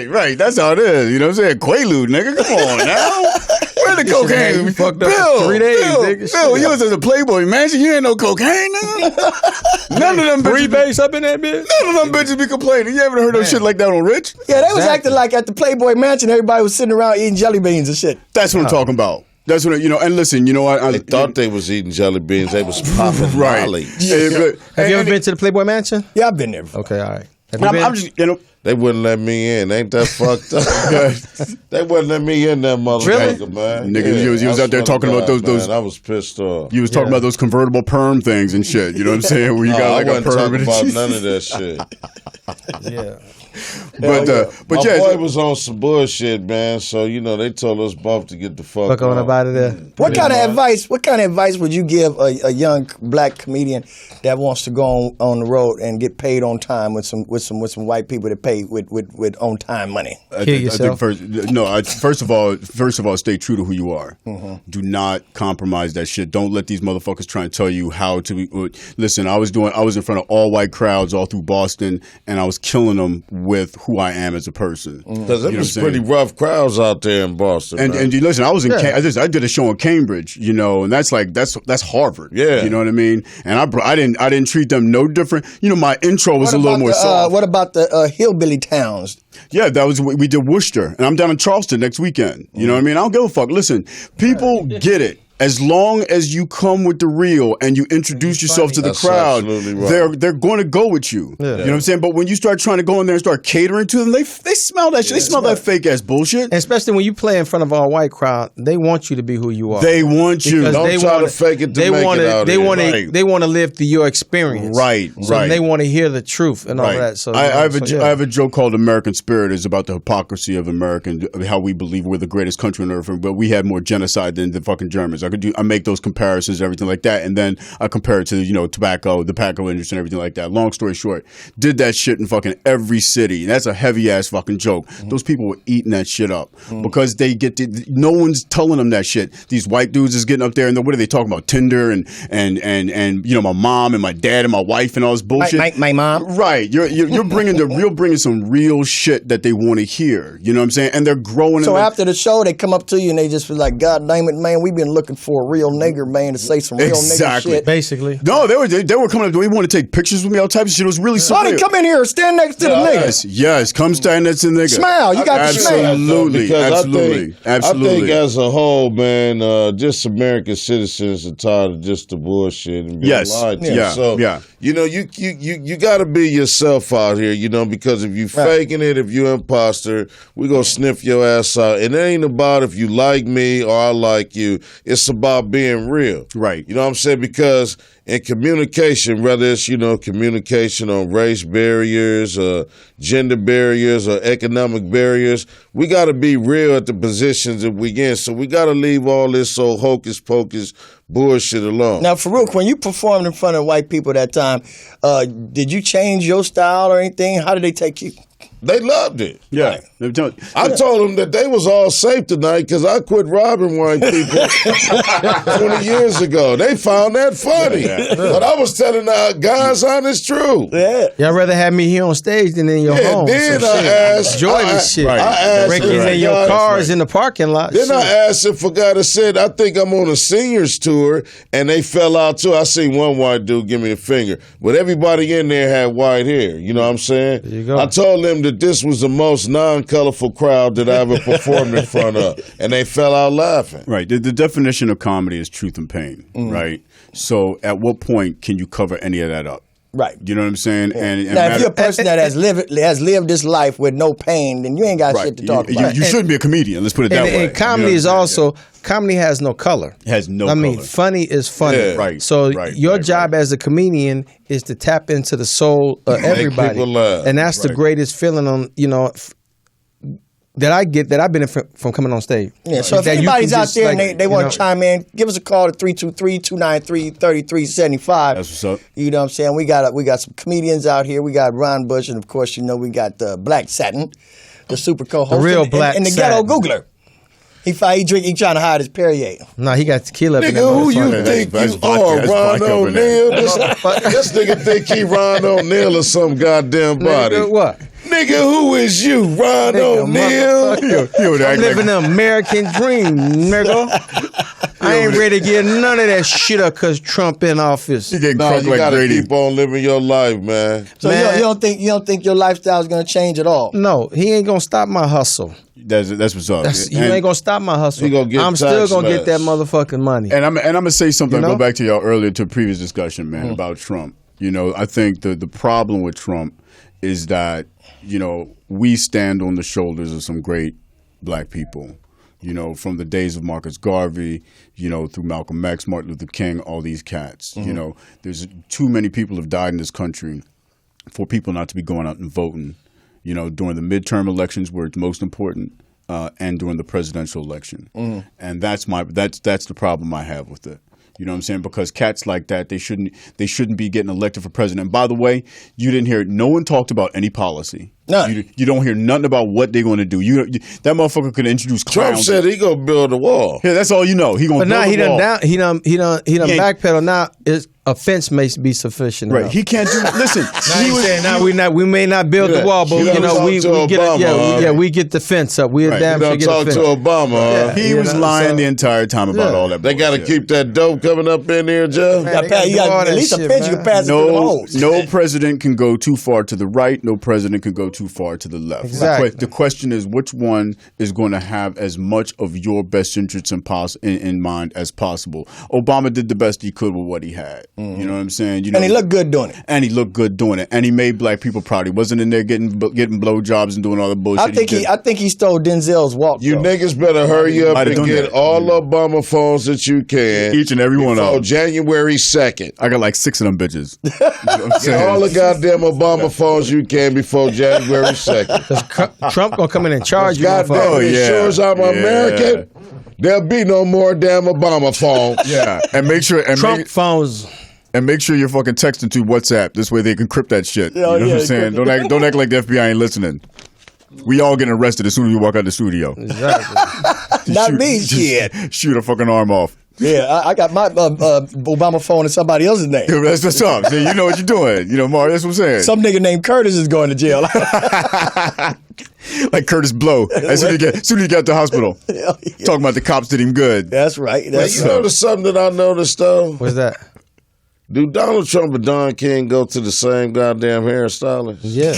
Right. That's how it is. You know what I'm saying? Quaalude, nigga. Come on now. Where the cocaine? You fucked up Bill, for 3 days, Bill, nigga. Bill, you was in the Playboy Mansion. You ain't no cocaine, nigga. None of them bitches. Freebase up in that bitch. None of them bitches be complaining. You ever heard no shit like that on Rich? Yeah, they was acting like at the Playboy Mansion, everybody was sitting around eating jelly beans and shit. That's what I'm talking about. That's what, you know, and listen, you know what? They thought they was eating jelly beans. They was popping right. Molly. Have you ever been to the Playboy Mansion? Yeah, I've been there before. Okay, all right. Have you been? I'm just, you know. They wouldn't let me in. Ain't that fucked up? They wouldn't let me in that motherfucker, man. Nigga, you was I out there swear talking to about God, those. Man, I was pissed off. You was talking about those convertible perm things and shit. You know what I'm saying? Where you got like I a wasn't perm. talking about none of that shit. Yeah. But My yeah, boy was on some bullshit, man. So you know they told us both to get the fuck Fuck on about it there. What kind of advice would you give a young black comedian that wants to go on the road and get paid on time with some white people that pay with on time money? I Kill think yourself. first of all, stay true to who you are. Do not compromise that shit. Don't let these motherfuckers try and tell you how to be. Listen, I was in front of all white crowds all through Boston, and I was killing them with who I am as a person. Because it You know was what I'm pretty saying? rough crowds out there in Boston. And man. you listen, I was in I did a show in Cambridge, you know, and that's Harvard. Yeah. You know what I mean? And I didn't treat them no different. You know, my intro was a little more soft. What about the hillbilly towns? Yeah, we did Worcester, and I'm down in Charleston next weekend. You know what I mean? I don't give a fuck. Listen, people get it. As long as you come with the real and you introduce yourself to the That's crowd, absolutely right. they're going to go with you. Yeah. You know what I'm saying? But when you start trying to go in there and start catering to them, they smell that shit. They smell that fake ass bullshit. And especially when you play in front of all white crowd, they want you to be who you are. They want you. Because Don't they try wanna- to fake it to they make wanna, it out they here. want to Right. they want to live through your experience. Right, So right. they want to hear the truth and all Right. that. So I have yeah. I have a joke called American Spirit. It's about the hypocrisy of American, how we believe we're the greatest country on earth, but we had more genocide than the fucking Germans. cigars. I make those comparisons, everything like that, and then I compare it to the tobacco industry and everything like that. Long story short, did that shit in fucking every city. That's a heavy ass fucking joke. Those people were eating that shit up because they no one's telling them that shit. These white dudes is getting up there and what are they talking about? Tinder and my mom and my dad and my wife and all this bullshit. My mom. Right. You're bringing some real shit that they want to hear. You know what I'm saying? And they're growing. So after the show, they come up to you and they just be like, "God damn it, man, we've been looking for a real nigger, man, to say some real nigger shit." Basically. No, they were coming up. Do we want to take pictures with me? All types of shit. It was really surreal. Somebody come in here and stand next to the nigga. Yes, come stand next to the nigga. Smile. You got the smile. Absolutely. I think as a whole, man, just American citizens are tired of just the bullshit and being lied to. Yeah. So, you got to be yourself out here, because if you faking it, if you imposter, we going to sniff your ass out. And it ain't about if you like me or I like you. It's about being real. Right. You know what I'm saying? Because in communication, whether it's, communication on race barriers or gender barriers or economic barriers, we got to be real at the positions that we in. So we got to leave all this old hocus pocus bullshit alone. Now, Faarooq, when you performed in front of white people that time, did you change your style or anything? How did they take you? They loved it. Yeah. I told them that they was all safe tonight because I quit robbing white people 20 years ago. They found that funny. But I was telling the guys honest truth. Yeah. Y'all rather have me here on stage than in your home. Then so I asked. Enjoy this shit. I asked breaking in your cars in the parking lot. Then I asked if, for God said, I think I'm on a seniors tour, and they fell out too. I seen one white dude give me the finger. But everybody in there had white hair. You know what I'm saying? There you go. I told them that this was the most non-colorful crowd that I ever performed in front of, and they fell out laughing. Right. The definition of comedy is truth and pain, right? So at what point can you cover any of that up? Right. You know what I'm saying? Yeah. And now, if you're a person that has lived this life with no pain, then you ain't got shit to talk about. You shouldn't be a comedian. Let's put it that way. And comedy is also comedy has no color. It has no color. I mean, funny is funny. Yeah. Right. So right, your right, job as a comedian is to tap into the soul of everybody, people laugh. and that's the greatest feeling on that I get that I've been from coming on stage. Yeah, so if anybody's out there and they want to chime in, give us a call at 323-293-3375. That's what's up. You know what I'm saying? We got some comedians out here. We got Ron Bush, and of course, we got Black Satin, the super co-host. The real Black and the Satin. Ghetto Googler. He trying to hide his Perrier. No, he got tequila up in Nigga, that who you motherfucker. think That's you vodka, are, that's Ron vodka over O'Neal? This nigga think he Ron O'Neal or some goddamn body. Nigga, what? Nigga, who is you, Ron O'Neal? I'm living the American dream, nigga. I ain't ready to get none of that shit up because Trump in office. He getting No, crunk you like gotta Grady. keep on living your life, man. So Man. you don't think your lifestyle is going to change at all? No, he ain't gonna stop my hustle. That's what's up. You ain't gonna stop my hustle. He gonna get I'm still tax gonna get that less. motherfucking money. And I'm gonna say something. You know? Go back to y'all earlier to a previous discussion, man, about Trump. I think the problem with Trump is that we stand on the shoulders of some great black people. From the days of Marcus Garvey, through Malcolm X, Martin Luther King, all these cats. There's too many people have died in this country for people not to be going out and voting. During the midterm elections where it's most important, and during the presidential election. And that's the problem I have with it. You know what I'm saying? Because cats like that, they shouldn't be getting elected for president. And by the way, you didn't hear no one talked about any policy. No. You don't hear nothing about what they're going to do. That motherfucker could introduce Trump clowns. said he gonna build a wall. Yeah, that's all you know. He gonna But now build a wall. he done ain't- backpedal. Now a fence may be sufficient. Right. enough. He can't do. Listen. He was saying now we may not build the wall, but He done we talked to get Obama, we get the fence up. We Right. damn He sure done get a talked fence. to Obama. He was lying the entire time about all that. They got to bullshit. keep that dope coming up in here, Jeff. Man, they You gotta do all got that at least a shit, pinch you man. can pass it through the holes. No president can go too far to the right. No president can go too far to the left. Exactly. The question is, which one is going to have as much of your best interests in mind as possible? Obama did the best he could with what he had. You know what I'm saying? And he looked good doing it. And he looked good doing it. And he made black people proud. He wasn't in there getting blowjobs and doing all the bullshit. I think he stole Denzel's walk. You though. niggas better hurry up Might have and done get that. all Obama phones that you can. Each and every one of before them. January 2nd. I got like 6 of them bitches. You know what I'm Get saying? all the goddamn Obama phones you can before January 2nd. Trump gonna come in and charge you. Goddamn, motherfucker. it ensures I'm American. there'll be no more damn Obama phone. Yeah, and make sure Trump phones. And make sure you're fucking texting to WhatsApp. This way they can crypt that shit. You know what I'm saying? Don't act like the FBI ain't listening. We all getting arrested as soon as we walk out the studio. Exactly. Not me, shit. Shoot a fucking arm off. Yeah, I got my Obama phone in somebody else's name. That's what's up. See, you know what you're doing. You know, Marv, that's what I'm saying. Some nigga named Curtis is going to jail. Like Curtis Blow. As soon as you get to the hospital. Yeah. Talking about the cops did him good. That's right. That's You notice something that I noticed, though? What's that? Do Donald Trump and Don King go to the same goddamn hairstylist? Yeah.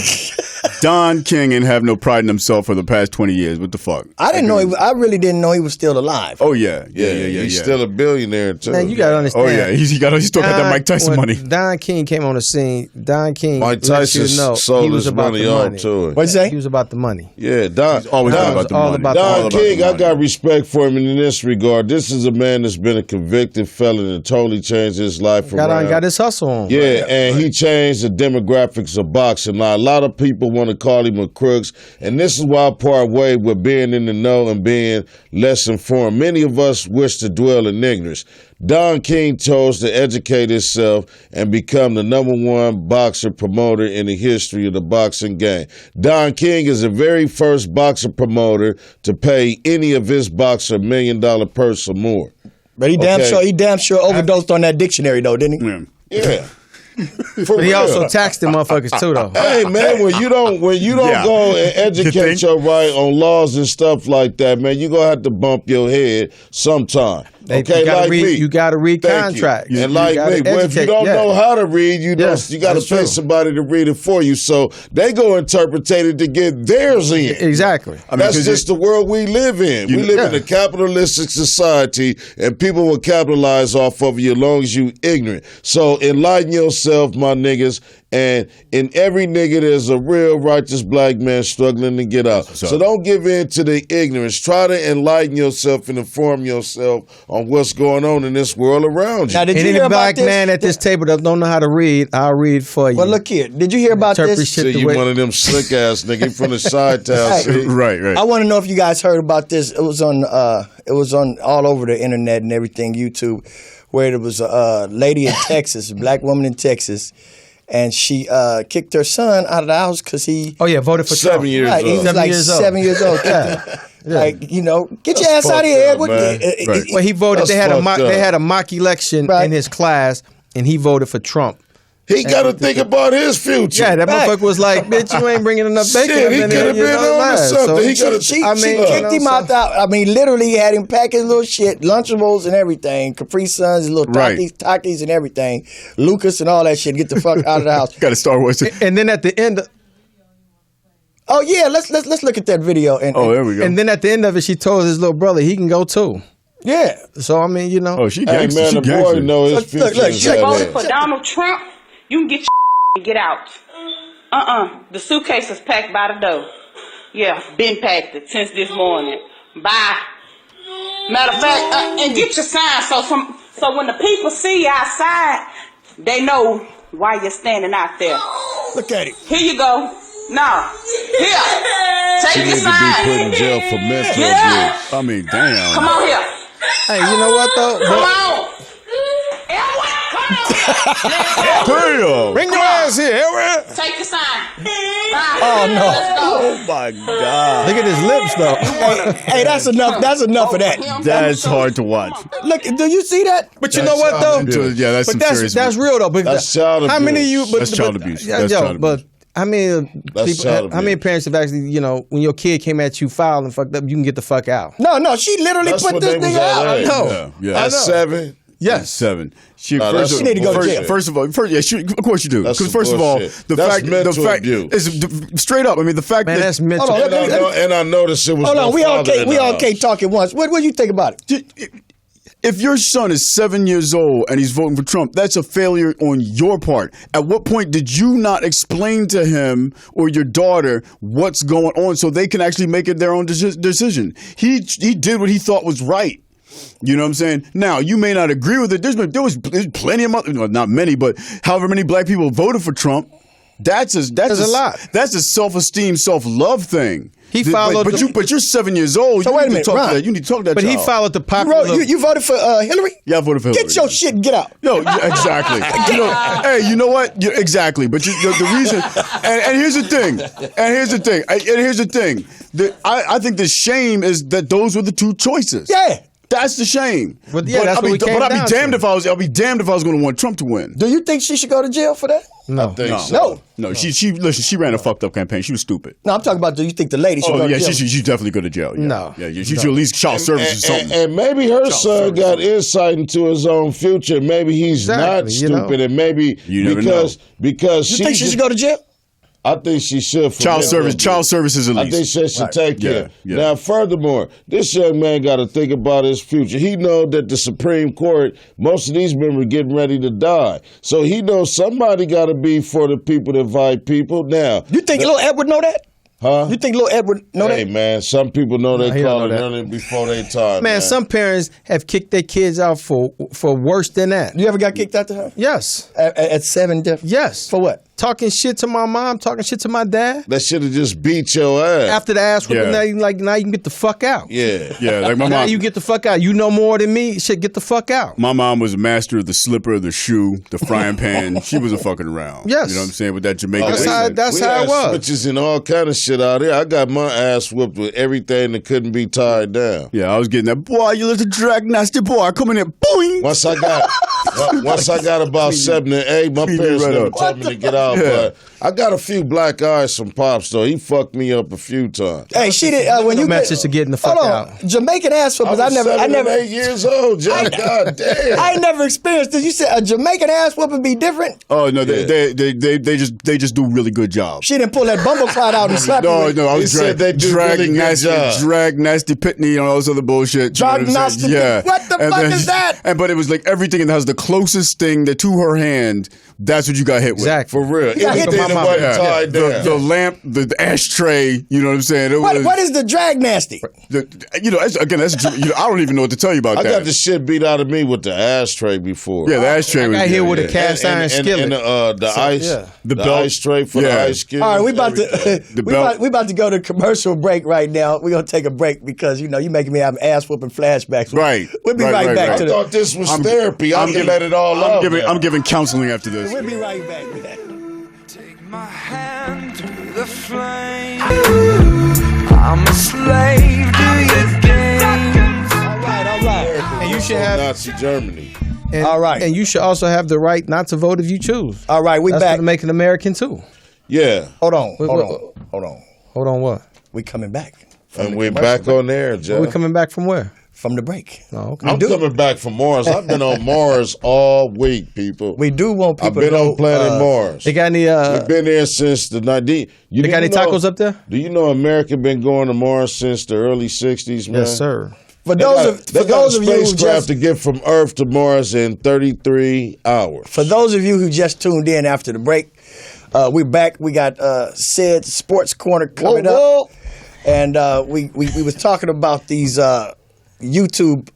Don King ain't have no pride in himself for the past 20 years. What the fuck? I didn't know. I really didn't know he was still alive. Oh yeah. He's still a billionaire too. Man, you gotta understand. Oh yeah, he still got that Mike Tyson when money. Don King came on the scene. Don King, Mike Tyson sold his money off to it. What'd you say? He was about the money. Yeah, Don. Always about the money. Don King, I got respect for him in this regard. This is a man that's been a convicted felon and totally changed his life around. Got his hustle on. Yeah, and he changed the demographics of boxing. Now, a lot of people want to call him a crooks, and this is why I part way with being in the know and being less informed. Many of us wish to dwell in ignorance. Don King chose to educate himself and become the #1 boxer promoter in the history of the boxing game. Don King is the very first boxer promoter to pay any of his boxer $1 million purse or more. But he damn sure overdosed on that dictionary though, didn't he? Yeah. But he also taxed the motherfuckers too, though. Hey man, when you don't go and educate your right on laws and stuff like that, man, you gonna have to bump your head sometime. Okay, you gotta read contracts. And like me, well, if you don't know how to read, you gotta pay somebody to read it for you. So they go interpret it to get theirs in. Exactly. That's just the world we live in. We live in a capitalistic society, and people will capitalize off of you as long as you ignorant. So enlighten yourself, my niggas. And in every nigga, there's a real righteous black man struggling to get out. So don't give in to the ignorance. Try to enlighten yourself and inform yourself on what's going on in this world around you. Now, did you any hear about black man at this table that don't know how to read, I'll read for you. Well, look here. Did you hear about this? See, you one of them slick ass nigga from the side town. Right. I want to know if you guys heard about this. It was on all over the internet and everything, YouTube, where there was a lady in Texas, a black woman in Texas. And she kicked her son out of the house because he voted for 7 Trump. years right, old. he was like 7 years old. Like, get your ass out of here. Well, he voted. They had a mock election in his class, and he voted for Trump. He got to think about his future. Yeah, that motherfucker was like, bitch, you ain't bringing enough bacon. Shit, he could have been on something. She kicked him out. I mean, literally had him pack his little shit, Lunchables and everything, Capri Suns, little Takis and everything, Lucas and all that shit. Get the fuck out of the house. Got a Star Wars. And then at the end. Oh yeah, let's look at that video. And there we go. And then at the end of it, she told his little brother he can go too. Yeah. So I mean, Oh, she Hey gangster. man, the boy know his future. Look, You voted for Donald Trump, you can get your and get out. The suitcase is packed by the door. Yeah, been packed it since this morning. Bye. Matter of fact, and get your sign so when the people see you outside, they know why you're standing out there. Look at it. Here you go. No. Here. She Take your need to be sign. put in jail for mental Yeah. abuse. I mean, damn. Come on here. Hey, you know what though? Come on. Elwood, come on. Damn. Bring your ass here, Elwood. Take your sign. Bye. Oh no. Let's go. Oh my God. Look at his lips though. Hey, that's enough. That's enough of that. That's hard to watch. Look, do you see that? But you know what though? Yeah, that's some serious. That's real though. That's child abuse. How many of you? That's child abuse. That's child but abuse. how many That's child people? How many abuse. parents have actually, when your kid came at you foul and fucked up, you can get the fuck out. No, she literally That's put what this they was nigga out. at. No, Yeah. That's 7. yes. 7. She need to go to jail. First of all, of course you do. That's Because some first of all, bullshit. the That's fact mental abuse. is straight up. I mean, the fact Man, that that's mental. Hold on, And I noticed it was Hold no on, we father in the all can't house. talk at once. What do you think about it? if your son is 7 years old and he's voting for Trump, that's a failure on your part. At what point did you not explain to him or your daughter what's going on so they can actually make it their own decision? He did what he thought was right. You know what I'm saying? Now, you may not agree with it. There's plenty of, not many, but however many black people voted for Trump. That's a lot. That's a self-esteem, self-love thing. He followed, but you're 7 years old. So you wait a need minute, to talk Ron. to that. You need to talk to that. but he child. followed the popular. You voted for Hillary? Yeah, I voted for Hillary. Get your shit and get out. No, exactly. Hey, you know what? Exactly. But the reason, and here's the thing. I think the shame is that those were the two choices. Yeah. That's the shame. But yeah, that's what we came I'd down be damned to. if I was. I'd be damned if I was going to want Trump to win. Do you think she should go to jail for that? No. I think so. No. She listen. She ran a fucked up campaign. She was stupid. No, I'm talking about, do you think the lady should go Oh to yeah, jail? she definitely go to jail. Yeah. No. Yeah, she should at least child services or something. And maybe her son got insight into his own future. Maybe he's not Exactly, you know. stupid, and maybe You never because You think she should go to jail? I think she should. For Child real. services at I least. think she should take Yeah, care. yeah. Now, furthermore, this young man got to think about his future. He know that the Supreme Court, most of these men were getting ready to die. So he knows somebody got to be for the people to invite people. Now, You think little Edward know that? huh? You think little Edward know Hey, that? man, some people know they he call don't it know that. running before they time. Man, some parents have kicked their kids out for worse than that. You ever got kicked out to her? Yes. At 7 different? Yes. For what? Talking shit to my mom, talking shit to my dad. That should have just beat your ass. After the ass whipping, Yeah. now you can get the fuck out. Yeah. Yeah, like my Now mom. you get the fuck out. You know more than me. Shit, get the fuck out. My mom was a master of the slipper, the shoe, the frying pan. She wasn't fucking around. Yes. You know what I'm saying? With that Jamaican That's accent. how we it had was. switches and all kind of shit out there. I got my ass whooped with everything that couldn't be tied down. Yeah, I was getting that. Boy, you little drag nasty boy. Come in here. Boing. Once I got about 7 and 8, my Clean parents you right never up. told me to get out. Yeah. But I got a few black eyes from Pops, though. He fucked me up a few times. Hey, she did. When you message to getting the fuck hold on. out. Jamaican ass whoopers. I was never. 8 years old, John. God damn. I ain't never experienced this. You said a Jamaican ass whooping be different. Oh no, they just do really good job. She didn't pull that bumble clot out and slap you. No, with- no, I He was said they do drag really good nasty, job. drag nasty pitney and all this other bullshit. You know what I'm saying? Drag nasty- Yeah. what the And fuck then- is that? But it was like everything that has the closest thing that to her hand. That's what you got hit with. Exactly. For real. Yeah, Anything my that mama. wasn't Yeah. tied down. The lamp, the ashtray. You know what I'm saying? It was, What is the drag nasty? I don't even know what to tell you about I that. got the shit beat out of me with the ashtray before. Yeah, the ashtray was got hit yeah, with yeah. a cast iron skillet. And the ice, yeah. the belt. ice tray for the Yeah. ice skillet. All right, we about to The belt. we about to go to commercial break right now. We're gonna take a break because you making me have ass whooping flashbacks. Right. We'll be Right, right back right. to I the. thought this was therapy. I can let it all out. I'm giving counseling after this. We'll be right back. Take my hand through the flame. I'm a slave to your games. All right. And you should have. Nazi Germany. And, All right. And you should also have the right not to vote if you choose. All right, we That's back. to make an American too. Yeah. Hold on. Wait, Hold on. Hold on, what? We coming back. And we're back on there, Jeff. We coming back from where? From the break. Oh, okay. I'm coming back from Mars. I've been on Mars all week, people. We do want people I've been to know, on planet Mars. They got any? We've been there since the 90s. They got any tacos up there? Do you know America been going to Mars since the early 60s, man? Yes, sir. For They got those a of you who spacecraft just to get from Earth to Mars in 33 hours. For those of you who just tuned in after the break, we're back. We got Sid's Sports Corner coming up, and we was talking about these YouTube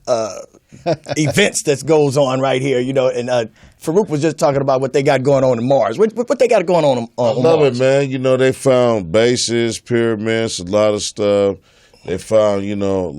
events that goes on right here, and Faarooq was just talking about what they got going on in Mars. What they got going on I on love Mars? it, man. They found bases, pyramids, a lot of stuff. They found,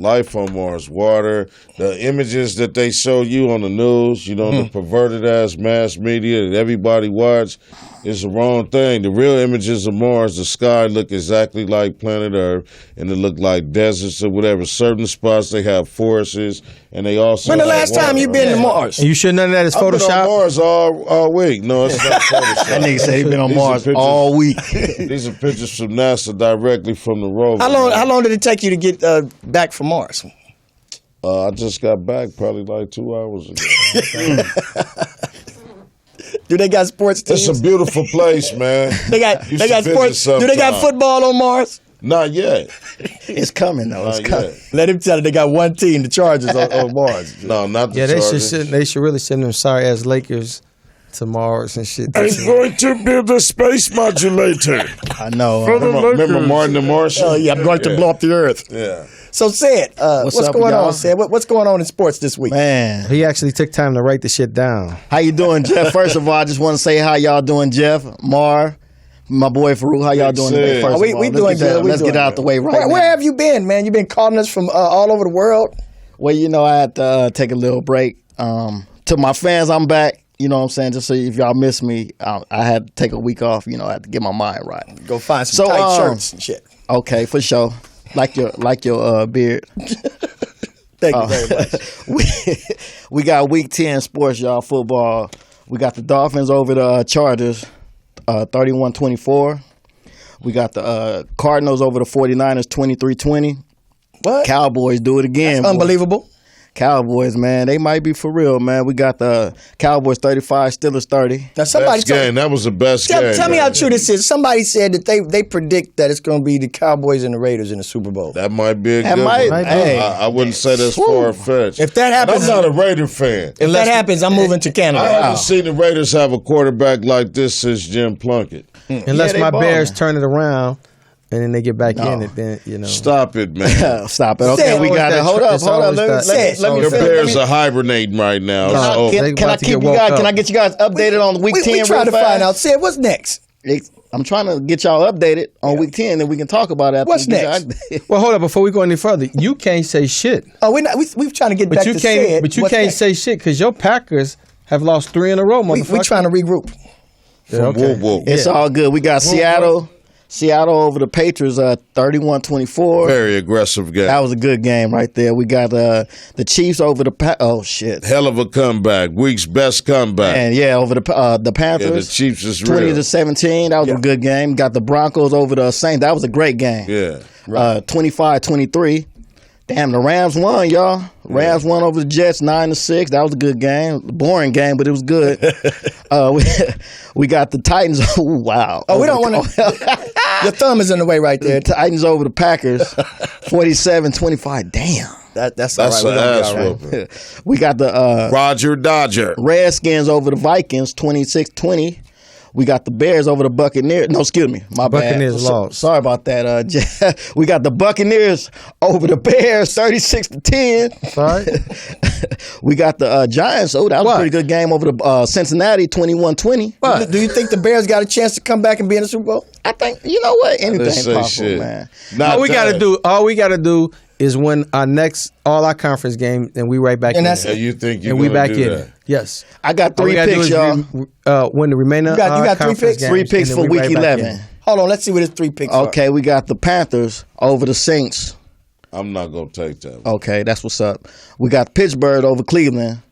life on Mars, water. The images that they show you on the news, the perverted ass mass media that everybody watch is the wrong thing. The real images of Mars, the sky look exactly like planet Earth, and it look like deserts or whatever. Certain spots they have forests, and they also. When the have last time you been to Mars? And you sure none of that is I've been on Photoshop? Mars all week. No, it's not Photoshop. That nigga said he been on These are Mars pictures- all week. These are pictures from NASA directly from the rover. How long did it take you to get back from Mars? I just got back probably like 2 hours ago. Do they got sports teams? It's a beautiful place, man. They got You should sports. visit Do they got sometime. football on Mars? Not yet. It's coming though. It's Not coming. yet. Let him tell it. They got one team, the Chargers on Mars. No, not the Yeah, Chargers. they should really send them sorry ass Lakers to Mars and shit. I'm going to build a space modulator. I know. Remember Martin the Martian? Oh yeah, I'm going to blow up the Earth. Yeah. So Sid, what's up, going y'all? on, Sid? What's going on in sports this week? Man, He actually took time to write the shit down. how you doing, Jeff? First of all, I just want to say how y'all doing, Jeff, Marv, My boy Faarooq, how y'all doing today? First we doing good. Let's get out the way right now. Where have you been, man? You been calling us from all over the world? Well, you know, I had to take a little break. To my fans, I'm back. You know what I'm saying? Just so if y'all miss me, I had to take a week off. You know, I had to get my mind right. Go find some tight shirts and shit. Okay, for sure. Like your beard. Thank you very much. We got Week 10 sports, y'all, football. We got the Dolphins over the Chargers, 31-24. We got the Cardinals over the 49ers, 23-20. What? Cowboys do it again. That's unbelievable. Cowboys, man, they might be for real, man. We got the Cowboys 35, Steelers 30. Now somebody best game. That was the best game. Tell me how true this is. Somebody said that they predict that it's going to be the Cowboys and the Raiders in the Super Bowl. That might be a good one. Hey, I wouldn't say that's far-fetched. If that happens, I'm not a Raider fan. If that happens, I'm moving to Canada. I haven't seen the Raiders have a quarterback like this since Jim Plunkett. Unless my Bears turn it around. And then they get back in it, then, you know. Stop it, man. Stop it. Okay, we got it. Hold up. Let me Your Bears are hibernating right now. Can I get you guys updated on Week 10 we try to find out. Sid, what's next? I'm trying to get y'all updated on Week 10, and we can talk about it. What's next? Well, hold up. Before we go any further, you can't say shit. Oh, we're not. We're trying to get back to Sid. But you can't say shit because your Packers have lost 3 in a row, motherfucker. We're trying to regroup. It's all good. We got Seattle over the Patriots, 31-24. Very aggressive game. That was a good game right there. We got the Chiefs over the oh shit, hell of a comeback. Week's best comeback. And over the Panthers. Yeah, the Chiefs is 20-17. That was a good game. Got the Broncos over the Saints. That was a great game. Yeah. 25-23. Damn, the Rams won, y'all. Rams won over the Jets 9-6. That was a good game. Boring game, but it was good. We got the Titans. Oh, wow. Oh, we don't want to. Your thumb is in the way right there. Titans over the Packers 47-25. Damn. That's all right. An ass whooping. We got the Roger Dodger Redskins over the Vikings 26-20. We got the Bears over the Buccaneers. No, excuse me. My Buccaneers bad. lost. Sorry about that. We got the Buccaneers over the Bears 36-10. Sorry. We got the Giants. Oh, that was a pretty good game over the Cincinnati 21-20. Do you think the Bears got a chance to come back and be in the Super Bowl? I think, you know what? Anything's possible, man. All we got to do is win all our conference games, and we right back in. Yeah, you think you're and we back do in that? Yes. I got 3 picks, y'all. Win the remainder. You got 3 picks. Games, 3 picks for Week 11. Hold on, let's see what his 3 picks are. Okay, we got the Panthers over the Saints. I'm not gonna take that. Okay, that's what's up. We got Pittsburgh over Cleveland.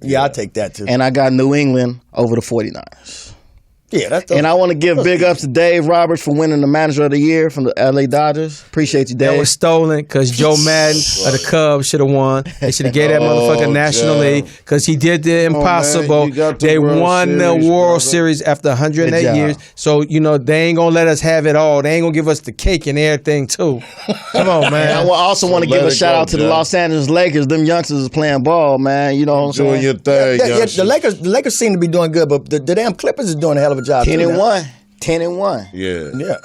Yeah, I'll take that too. And I got New England over the 49ers. Yeah, that's and I want to give big ups to Dave Roberts for winning the Manager of the Year from the LA Dodgers. Appreciate you, Dave. That was stolen because Joe Madden of the Cubs should have won. They should have gave that motherfucker National League because he did the impossible. They won the World Series after 108 years. So, you know, they ain't going to let us have it all. They ain't going to give us the cake and everything, too. Come on, man. And I also want to give a shout out to the Los Angeles Lakers. Them youngsters is playing ball, man. You know what I'm saying? Doing your thing. The Lakers seem to be doing good, but the damn Clippers is doing a hell of a job. 10-1. 10-1. Yeah.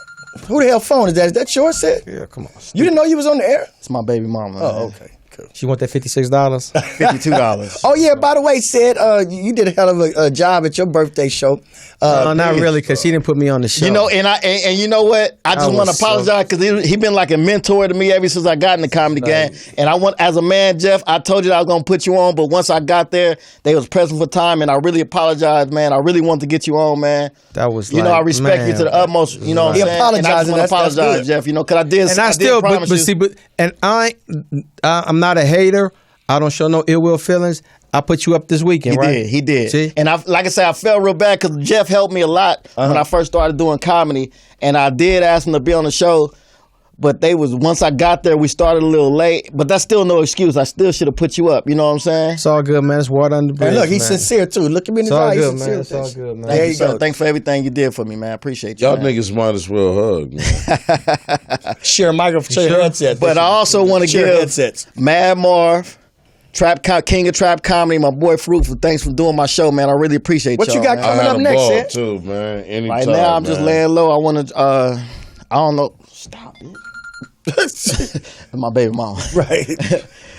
Who the hell phone is that? Is that yours, Sid? Yeah, come on. You didn't know you was on the air? It's my baby mama. Oh, okay. Cool. She want that $56? $52. Oh, yeah, by the way, Sid, you did a hell of a job at your birthday show. No, not really, because she didn't put me on the show. You know, and you know what? I just want to apologize because he been like a mentor to me ever since I got in the comedy game. And I want, as a man, Jeff, I told you that I was going to put you on, but once I got there, they was pressing for time, and I really apologize, man. I really wanted to get you on, man. That was you know, I respect you to the utmost, you know what I'm saying? Apologizing, and I just want to apologize, Jeff, you know, because I did. And I still, I'm not a hater. I don't show no ill will feelings. I put you up this weekend, right? He did. See? And like I said, I felt real bad because Jeff helped me a lot when I first started doing comedy. And I did ask him to be on the show. But once I got there, we started a little late. But that's still no excuse. I still should have put you up. You know what I'm saying? It's all good, man. It's water under the bridge. Look, he's sincere, too. Look at me in the eye. It's all good, man. It's all good, man. Thank you, sir. Thanks for everything you did for me, man. I appreciate you. Y'all niggas might as well hug, man. Share microphone, share headsets. But I also want to give headsets. Madd Marv, King of Trap Comedy, my boy Faarooq, thanks for doing my show, man. I really appreciate what y'all. You got coming up next, ball Sid? too, man. Anytime, right now, I'm just laying low. I want to, I don't know. Stop it. My baby mama. Right.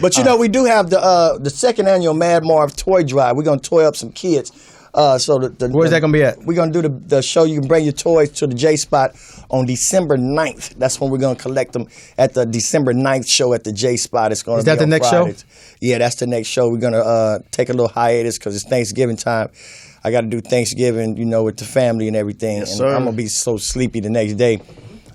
But you know, we do have the second annual Madd Marv toy drive. We're going to toy up some kids. So Where's that gonna be at? We're gonna do the show. You can bring your toys to the J Spot on December 9th. That's when we're gonna collect them at the December 9th show at the J Spot. It's gonna Is that be the on next Fridays. show? Yeah, that's the next show. We're gonna take a little hiatus because it's Thanksgiving time. I got to do Thanksgiving, with the family and everything. Yes, and sir. I'm gonna be so sleepy the next day.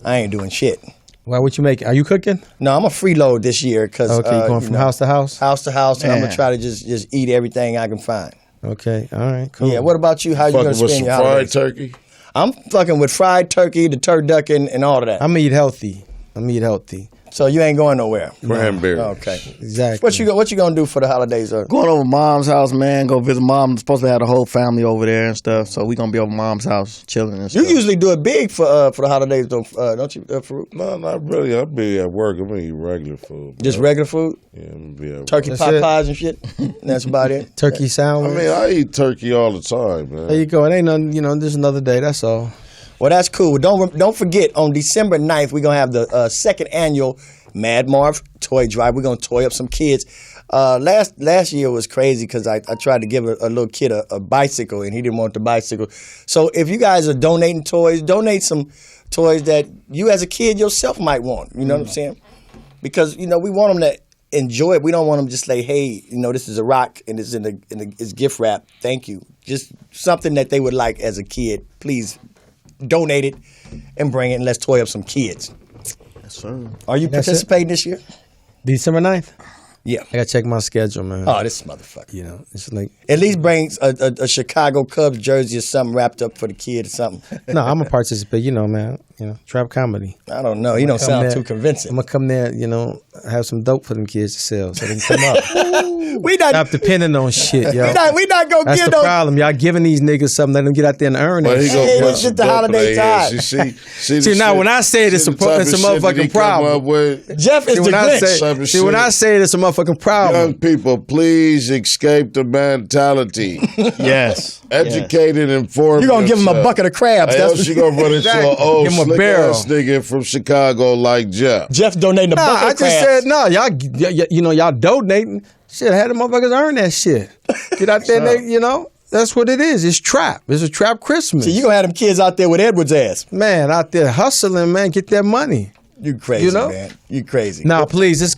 I ain't doing shit. Why? What you making? Are you cooking? No, I'm a freeload this year because Okay, you going from house to house? house to house, and I'm Man. gonna try to just eat everything I can find. Okay, all right, cool. Yeah. What about you? How you Fucking gonna with spend some your fried holidays? turkey. I'm fucking with fried turkey, the turducken, and all of that. I'm gonna eat healthy. So you ain't going nowhere. Cranberry. Okay. Exactly. What you gonna do for the holidays? Going over mom's house, man. Go visit mom. I'm supposed to have the whole family over there and stuff. So we gonna be over mom's house chilling and You stuff. usually do it big for the holidays, though, don't you, Faarooq? No, not really. I'll be at work. I'm gonna eat regular food. Just regular food, Yeah, I'm gonna be at work. turkey That's pot it? pies and shit. That's about it. Turkey I sandwich. mean, I eat turkey all the time, man. There you go. It ain't nothing. Just another day. That's all. Well, that's cool. Don't forget, on December 9th, we're going to have the second annual Madd Marv toy drive. We're going to toy up some kids. Last year was crazy because I tried to give a little kid a bicycle, and he didn't want the bicycle. So if you guys are donating toys, donate some toys that you as a kid yourself might want. You know what I'm saying? Because, we want them to enjoy it. We don't want them just like, hey, this is a rock, and it's it's gift wrap. Thank you. Just something that they would like as a kid. Please donate it and bring it, and let's toy up some kids. Yes, sir. Are you That's participating this year? December 9th? Yeah. I gotta check my schedule, man. Oh, this motherfucker. It's like At least bring a Chicago Cubs jersey or something wrapped up for the kid or something. no, I'm gonna participate. Man. Trap comedy. I don't know. He don't Come sound there- too convincing. I'm gonna come there. Have some dope for them kids to sell, so they can come up. We not Stop depending on shit, yo. we not gonna That's give the those. problem. Y'all giving these niggas something, let them get out there and earn But it. he gonna Hey, put it's some just the dope in holiday their hands. time. See, See, now when I say it, it's a the type of shit that motherfucking he come problem. up with. Jeff is See, the when I Grinch. say, when I say it, it's a motherfucking problem. Young people, please escape the mentality. Yes. Educate and inform. You're gonna give him a yourself. bucket of crabs. Or That's else what you gonna run into an old Give him a slick barrel. ass nigga from Chicago like Jeff. Jeff donating a Nah, bucket I of just crabs. said no. Y'all donating. Shit, had the motherfuckers earn that shit. Get out there, that's what it is. It's trap. It's a trap Christmas. So you gonna have them kids out there with Edward's ass. Man, out there hustling, man, get that money. You crazy, man. You crazy. Now, please, this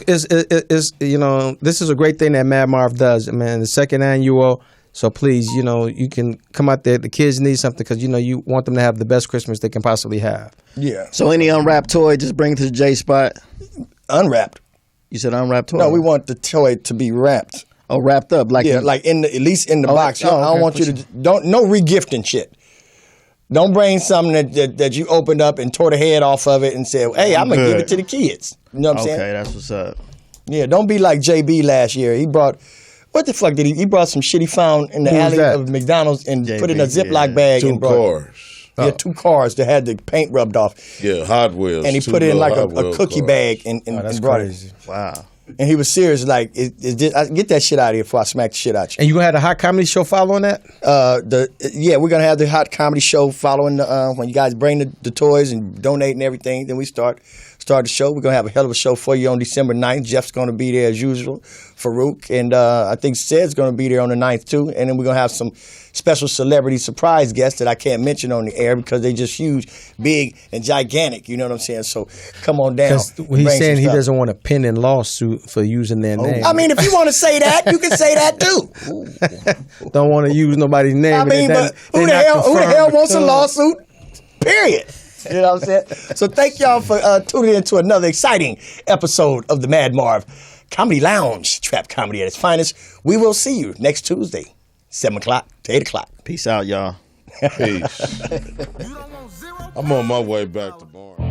is a great thing that Madd Marv does, man. The second annual. So please, you can come out there. The kids need something because you want them to have the best Christmas they can possibly have. Yeah. So any unwrapped toy, just bring it to the J Spot. Unwrapped. You said unwrapped toy? No, we want the toy to be wrapped. Oh, wrapped up. Like At least in the Oh, box. oh, I don't okay, want you to no regifting shit. Don't bring something that you opened up and tore the head off of it and said, "Hey, I'm gonna give it to the kids." You know what I'm saying? Okay, that's what's up. Yeah, don't be like JB last year. He brought what the fuck did he? He brought some shit he found in the Who was alley that? of McDonald's and JB, put it in a Ziploc yeah. bag. 2 and brought, cars. Yeah, 2 cars that had the paint rubbed off, Yeah, Hot Wheels. and he 2 put it in like little Hot a Wheel cookie cars. bag and That's brought crazy. Wow. it. And he was serious, like, get that shit out of here before I smack the shit out you. And you gonna have a hot comedy show following that? We're gonna have the hot comedy show following when you guys bring the toys and donate and everything. Then we start the show. We're gonna have a hell of a show for you on December 9th. Jeff's gonna be there as usual. Faarooq and I think Ced's gonna be there on the 9th too. And then we're gonna have some special celebrity surprise guests that I can't mention on the air because they're just huge, big, and gigantic. You know what I'm saying? So come on down. Because he's saying he doesn't want a pending lawsuit for using their name. I mean, if you want to say that, you can say that too. Don't want to use nobody's name. I mean, but who the hell wants a lawsuit? Period. You know what I'm saying? So thank y'all for tuning in to another exciting episode of the Madd Marv Comedy Lounge, trap comedy at its finest. We will see you next Tuesday, 7 o'clock to 8 o'clock. Peace out, y'all. Peace. I'm on my way back tomorrow.